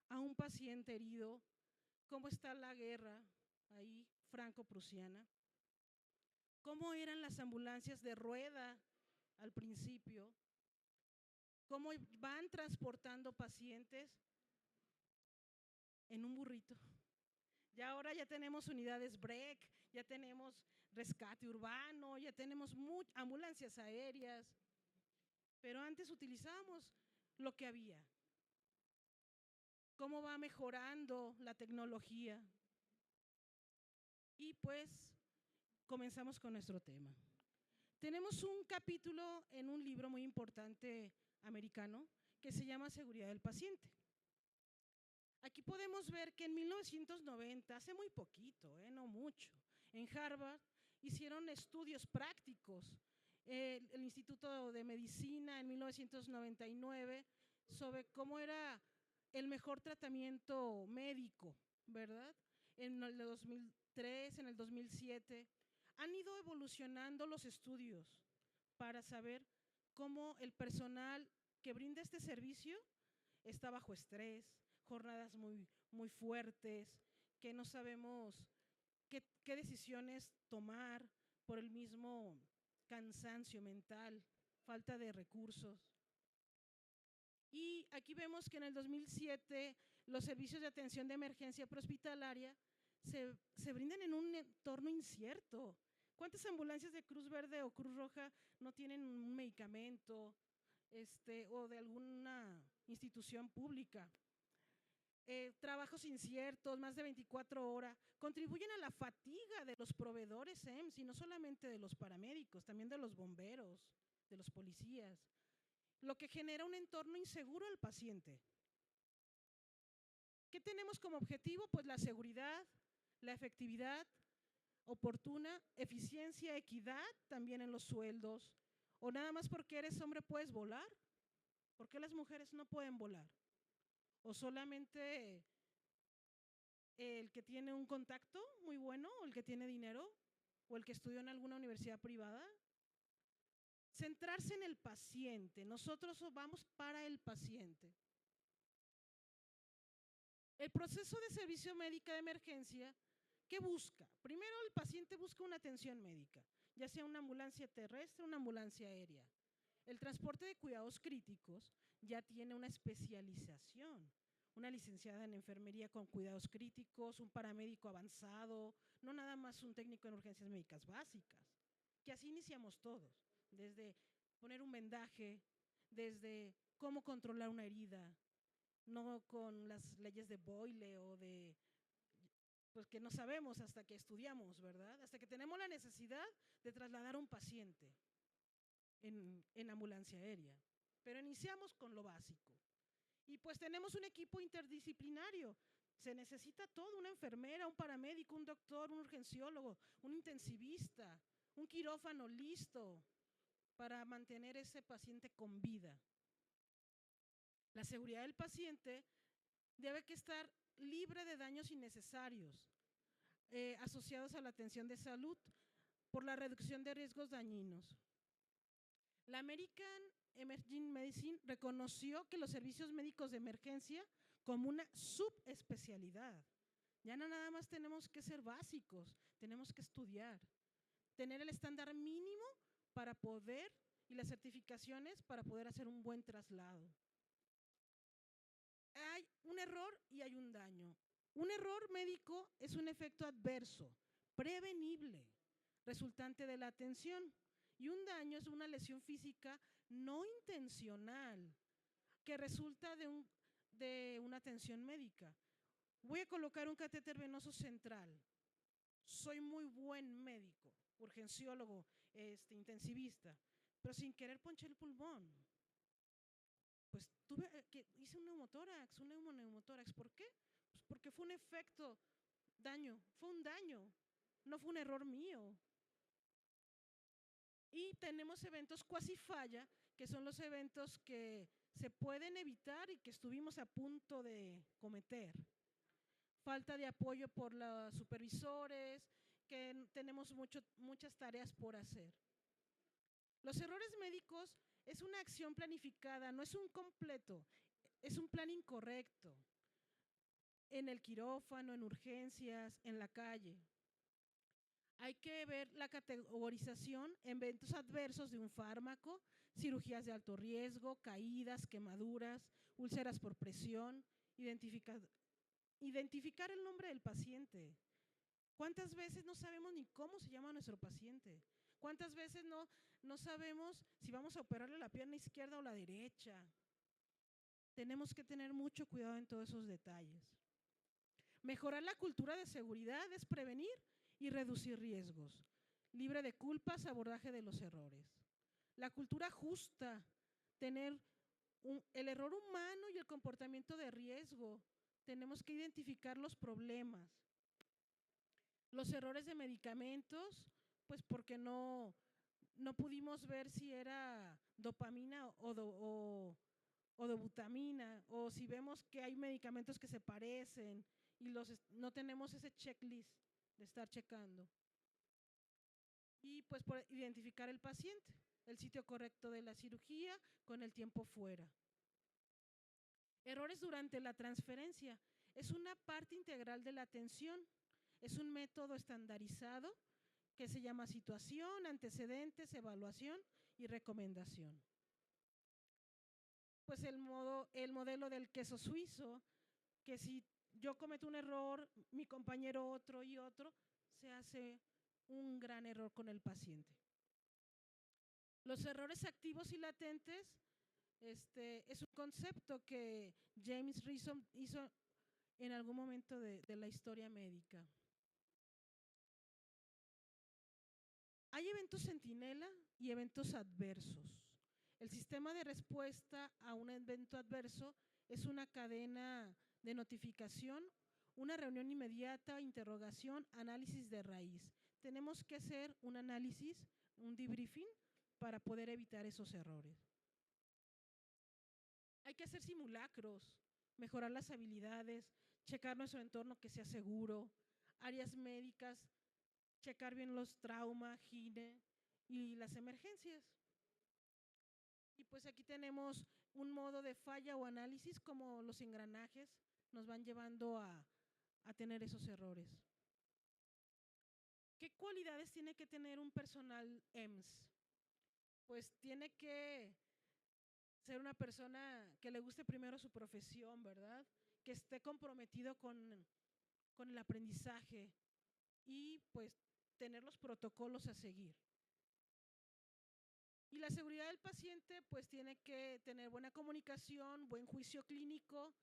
a un paciente herido, cómo está la guerra ahí, franco-prusiana, cómo eran las ambulancias de rueda al principio, cómo van transportando pacientes en un burrito. Ya ahora ya tenemos unidades BREC, ya tenemos rescate urbano, ya tenemos ambulancias aéreas, pero antes utilizábamos lo que había. Cómo va mejorando la tecnología. Y pues comenzamos con nuestro tema. Tenemos un capítulo en un libro muy importante americano que se llama Seguridad del Paciente. Aquí podemos ver que en 1990, hace muy poquito, no mucho, en Harvard hicieron estudios prácticos. El Instituto de Medicina en 1999 sobre cómo era el mejor tratamiento médico, ¿verdad? En el 2003, en el 2007, han ido evolucionando los estudios para saber cómo el personal que brinda este servicio está bajo estrés, jornadas muy fuertes, que no sabemos qué decisiones tomar por el mismo cansancio mental, falta de recursos. Y aquí vemos que en el 2007 los servicios de atención de emergencia prehospitalaria se brindan en un entorno incierto. ¿Cuántas ambulancias de Cruz Verde o Cruz Roja no tienen un medicamento o de alguna institución pública? Trabajos inciertos, más de 24 horas, contribuyen a la fatiga de los proveedores EMS y no solamente de los paramédicos, también de los bomberos, de los policías, lo que genera un entorno inseguro al paciente. ¿Qué tenemos como objetivo? Pues la seguridad, la efectividad oportuna, eficiencia, equidad también en los sueldos. ¿O nada más porque eres hombre puedes volar? ¿Por qué las mujeres no pueden volar? ¿O solamente el que tiene un contacto muy bueno, o el que tiene dinero, o el que estudió en alguna universidad privada? Centrarse en el paciente. Nosotros vamos para el paciente. El proceso de servicio médico de emergencia, ¿qué busca? Primero, el paciente busca una atención médica, ya sea una ambulancia terrestre o una ambulancia aérea. El transporte de cuidados críticos ya tiene una especialización, una licenciada en enfermería con cuidados críticos, un paramédico avanzado, no nada más un técnico en urgencias médicas básicas, que así iniciamos todos, desde poner un vendaje, desde cómo controlar una herida, no con las leyes de Boyle o de, pues que no sabemos hasta que estudiamos, ¿verdad? Hasta que tenemos la necesidad de trasladar a un paciente en ambulancia aérea. Pero iniciamos con lo básico. Y pues tenemos un equipo interdisciplinario. Se necesita todo, una enfermera, un paramédico, un doctor, un urgenciólogo, un intensivista, un quirófano listo para mantener ese paciente con vida. La seguridad del paciente debe que estar libre de daños innecesarios asociados a la atención de salud por la reducción de riesgos dañinos. La American Emergency Medicine reconoció que los servicios médicos de emergencia como una subespecialidad. Ya no nada más tenemos que ser básicos, tenemos que estudiar, tener el estándar mínimo para poder y las certificaciones para poder hacer un buen traslado. Hay un error y hay un daño. Un error médico es un efecto adverso, prevenible. resultante de la tensión. Y un daño es una lesión física no intencional que resulta de una atención médica. Voy a colocar un catéter venoso central. Soy muy buen médico, urgenciólogo, intensivista, pero sin querer ponché el pulmón. Pues hice un neumotórax, un neumoneumotórax. ¿Por qué? Pues porque fue un efecto, fue un daño, no fue un error mío. Y tenemos eventos cuasi falla, que son los eventos que se pueden evitar y que estuvimos a punto de cometer. Falta de apoyo por los supervisores, que tenemos muchas tareas por hacer. Los errores médicos es una acción planificada, no es un completo, es un plan incorrecto. En el quirófano, en urgencias, en la calle. Hay que ver la categorización en eventos adversos de un fármaco, cirugías de alto riesgo, caídas, quemaduras, úlceras por presión, identificar el nombre del paciente. ¿Cuántas veces no sabemos ni cómo se llama nuestro paciente? ¿Cuántas veces no sabemos si vamos a operarle la pierna izquierda o la derecha? Tenemos que tener mucho cuidado en todos esos detalles. Mejorar la cultura de seguridad es prevenir y reducir riesgos. Libre de culpas, abordaje de los errores. La cultura justa, tener el error humano y el comportamiento de riesgo. Tenemos que identificar los problemas. Los errores de medicamentos, pues porque no pudimos ver si era dopamina o dobutamina, o si vemos que hay medicamentos que se parecen y no tenemos ese checklist de estar checando. Y pues por identificar el paciente, el sitio correcto de la cirugía con el tiempo fuera. Errores durante la transferencia. Es una parte integral de la atención. Es un método estandarizado que se llama situación, antecedentes, evaluación y recomendación. Pues el modelo del queso suizo, que si yo cometo un error, mi compañero otro y otro, se hace un gran error con el paciente. Los errores activos y latentes es un concepto que James Rison hizo en algún momento de la historia médica. Hay eventos centinela y eventos adversos. El sistema de respuesta a un evento adverso es una cadena de notificación, una reunión inmediata, interrogación, análisis de raíz. Tenemos que hacer un análisis, un debriefing, para poder evitar esos errores. Hay que hacer simulacros, mejorar las habilidades, checar nuestro entorno que sea seguro, áreas médicas, checar bien los traumas, gine y las emergencias. Y pues aquí tenemos un modo de falla o análisis, como los engranajes nos van llevando a tener esos errores. ¿Qué cualidades tiene que tener un personal EMS? Pues tiene que ser una persona que le guste primero su profesión, ¿verdad? Que esté comprometido con el aprendizaje y pues tener los protocolos a seguir. Y la seguridad del paciente pues tiene que tener buena comunicación, buen juicio clínico,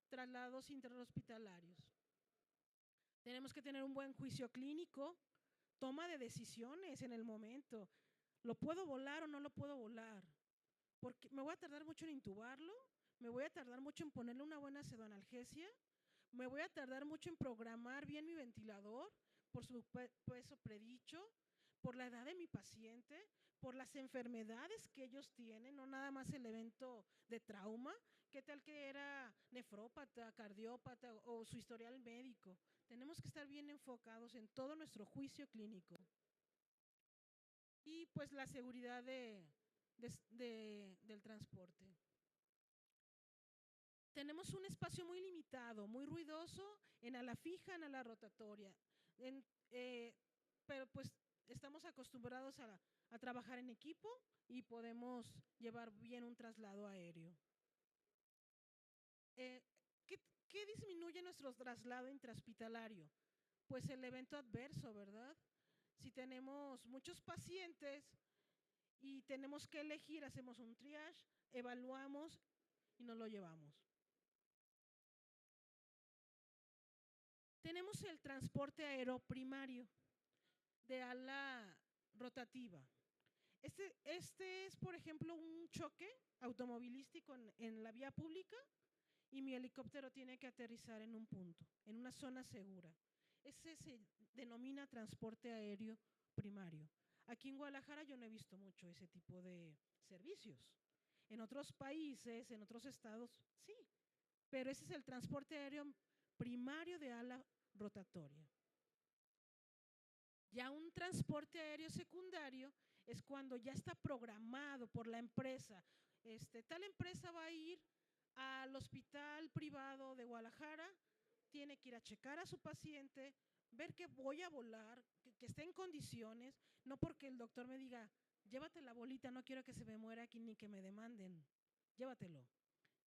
traslados interhospitalarios. Tenemos que tener un buen juicio clínico, toma de decisiones en el momento. ¿Lo puedo volar o no lo puedo volar? Porque me voy a tardar mucho en intubarlo, me voy a tardar mucho en ponerle una buena pseudoanalgesia, me voy a tardar mucho en programar bien mi ventilador por su peso predicho, por la edad de mi paciente, por las enfermedades que ellos tienen, no nada más el evento de trauma, qué tal que era nefrópata, cardiópata o su historial médico. Tenemos que estar bien enfocados en todo nuestro juicio clínico. Y pues la seguridad del transporte. Tenemos un espacio muy limitado, muy ruidoso, en ala fija, en ala rotatoria. Pero pues estamos acostumbrados a trabajar en equipo y podemos llevar bien un traslado aéreo. ¿Qué disminuye nuestro traslado intrahospitalario? Pues el evento adverso, ¿verdad? Si tenemos muchos pacientes y tenemos que elegir, hacemos un triage, evaluamos y nos lo llevamos. Tenemos el transporte aéreo primario de ala rotativa. Este es, por ejemplo, un choque automovilístico en la vía pública y mi helicóptero tiene que aterrizar en un punto, en una zona segura. Ese se denomina transporte aéreo primario. Aquí en Guadalajara yo no he visto mucho ese tipo de servicios. En otros países, en otros estados, sí, pero ese es el transporte aéreo primario de ala rotatoria. Ya un transporte aéreo secundario es cuando ya está programado por la empresa. Tal empresa va a ir al hospital privado de Guadalajara, tiene que ir a checar a su paciente, ver que voy a volar, que esté en condiciones, no porque el doctor me diga, llévate la bolita, no quiero que se me muera aquí ni que me demanden, llévatelo.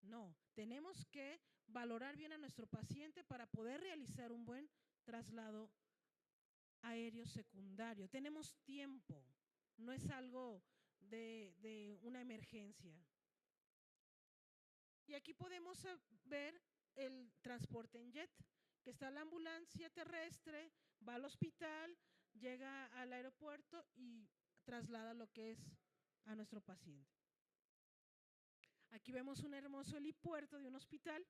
No, tenemos que valorar bien a nuestro paciente para poder realizar un buen traslado aéreo secundario. Tenemos tiempo, no es algo de una emergencia. Y aquí podemos ver el transporte en jet, que está la ambulancia terrestre, va al hospital, llega al aeropuerto y traslada lo que es a nuestro paciente. Aquí vemos un hermoso helipuerto de un hospital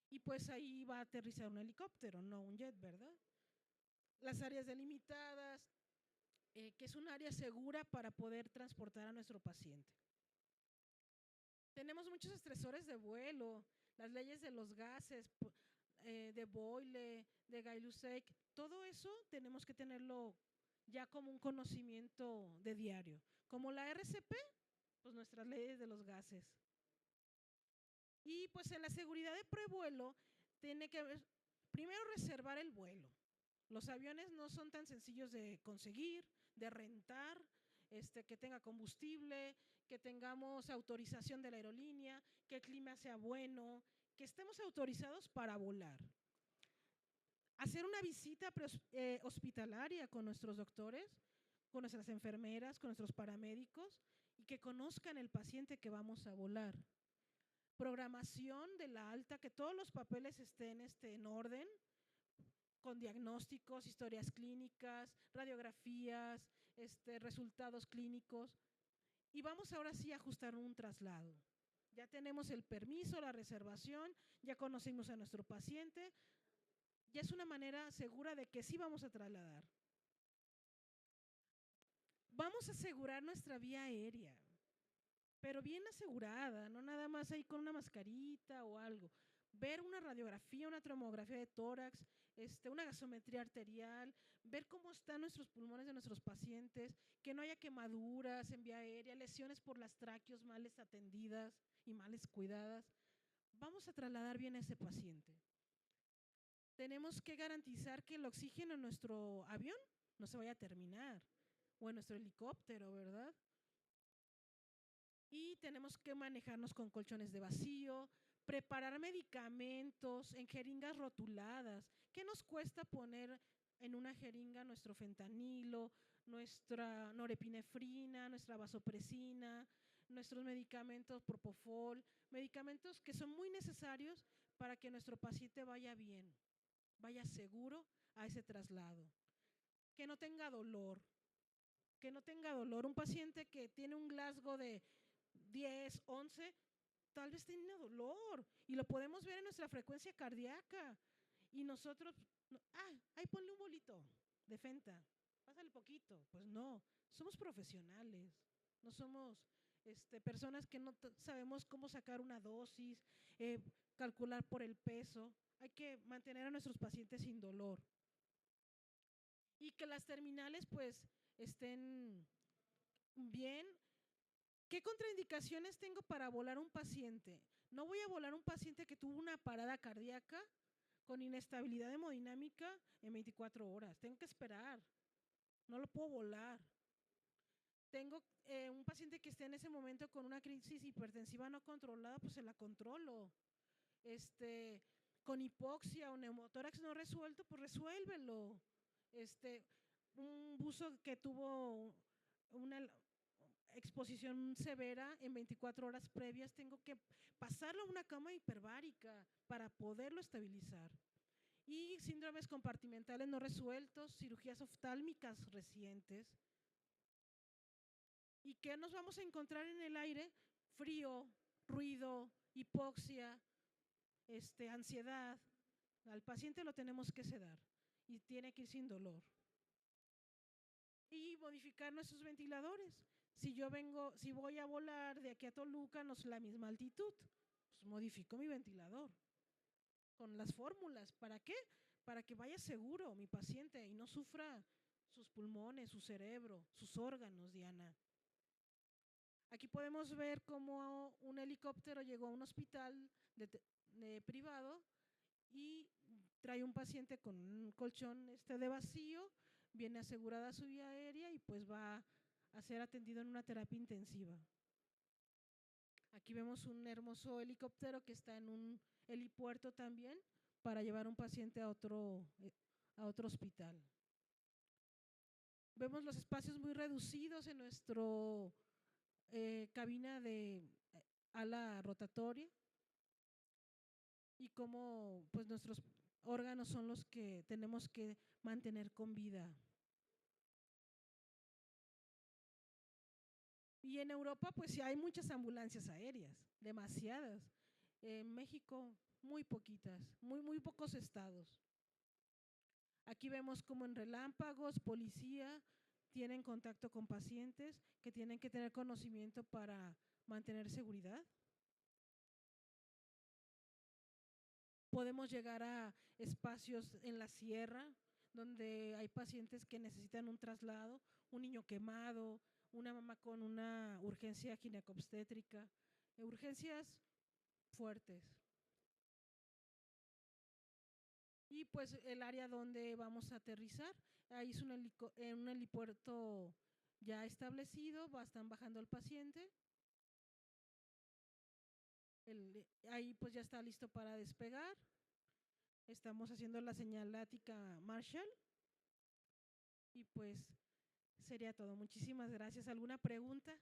y pues ahí va a aterrizar un helicóptero, no un jet, ¿verdad? Las áreas delimitadas, que es un área segura para poder transportar a nuestro paciente. Tenemos muchos estresores de vuelo, las leyes de los gases, de Boyle, de Gay-Lussac, todo eso tenemos que tenerlo ya como un conocimiento de diario. Como la RCP, pues nuestras leyes de los gases. Y pues en la seguridad de prevuelo, tiene que primero reservar el vuelo. Los aviones no son tan sencillos de conseguir, de rentar, que tenga combustible, que tengamos autorización de la aerolínea, que el clima sea bueno, que estemos autorizados para volar. Hacer una visita hospitalaria con nuestros doctores, con nuestras enfermeras, con nuestros paramédicos y que conozcan el paciente que vamos a volar. Programación de la alta, que todos los papeles estén en orden, con diagnósticos, historias clínicas, radiografías, resultados clínicos. Y vamos ahora sí a ajustar un traslado. Ya tenemos el permiso, la reservación, ya conocimos a nuestro paciente, ya es una manera segura de que sí vamos a trasladar. Vamos a asegurar nuestra vía aérea, pero bien asegurada, no nada más ahí con una mascarita o algo. Ver una radiografía, una tomografía de tórax, una gasometría arterial, ver cómo están nuestros pulmones de nuestros pacientes, que no haya quemaduras en vía aérea, lesiones por las tráqueos mal atendidas y mal cuidadas. Vamos a trasladar bien a ese paciente. Tenemos que garantizar que el oxígeno en nuestro avión no se vaya a terminar, o en nuestro helicóptero, ¿verdad? Y tenemos que manejarnos con colchones de vacío, preparar medicamentos en jeringas rotuladas. ¿Qué nos cuesta poner en una jeringa nuestro fentanilo, nuestra norepinefrina, nuestra vasopresina, nuestros medicamentos propofol, medicamentos que son muy necesarios para que nuestro paciente vaya bien, vaya seguro a ese traslado? Que no tenga dolor, que no tenga dolor. Un paciente que tiene un Glasgow de 10, 11, tal vez tiene dolor y lo podemos ver en nuestra frecuencia cardíaca. Y nosotros, ahí ponle un bolito de Fenta, pásale poquito. Pues no, somos profesionales, no somos personas que no sabemos cómo sacar una dosis, calcular por el peso. Hay que mantener a nuestros pacientes sin dolor. Y que las terminales pues estén bien. ¿Qué contraindicaciones tengo para volar un paciente? No voy a volar un paciente que tuvo una parada cardíaca con inestabilidad hemodinámica en 24 horas. Tengo que esperar. No lo puedo volar. Tengo un paciente que esté en ese momento con una crisis hipertensiva no controlada, pues se la controlo. Con hipoxia o neumotórax no resuelto, pues resuélvelo. un buzo que tuvo una exposición severa en 24 horas previas, tengo que pasarlo a una cama hiperbárica para poderlo estabilizar. Y síndromes compartimentales no resueltos, cirugías oftálmicas recientes. ¿Y qué nos vamos a encontrar en el aire? Frío, ruido, hipoxia, ansiedad. Al paciente lo tenemos que sedar y tiene que ir sin dolor. Y modificar nuestros ventiladores. Si voy a volar de aquí a Toluca, no es la misma altitud, pues modifico mi ventilador con las fórmulas. ¿Para qué? Para que vaya seguro mi paciente y no sufra sus pulmones, su cerebro, sus órganos, Diana. Aquí podemos ver cómo un helicóptero llegó a un hospital privado y trae un paciente con un colchón de vacío, viene asegurada su vía aérea y pues va a ser atendido en una terapia intensiva. Aquí vemos un hermoso helicóptero que está en un helipuerto también para llevar un paciente a otro hospital. Vemos los espacios muy reducidos en nuestro cabina de ala rotatoria y cómo pues nuestros órganos son los que tenemos que mantener con vida. Y en Europa pues sí hay muchas ambulancias aéreas, demasiadas. En México muy poquitas, muy pocos estados. Aquí vemos como en relámpagos, policía tienen contacto con pacientes que tienen que tener conocimiento para mantener seguridad. Podemos llegar a espacios en la sierra donde hay pacientes que necesitan un traslado, un niño quemado, una mamá con una urgencia ginecobstétrica, urgencias fuertes. Y pues el área donde vamos a aterrizar, ahí es un helipuerto ya establecido, están bajando al paciente. Ahí pues ya está listo para despegar. Estamos haciendo la señalática Marshall. Y pues sería todo. Muchísimas gracias. ¿Alguna pregunta?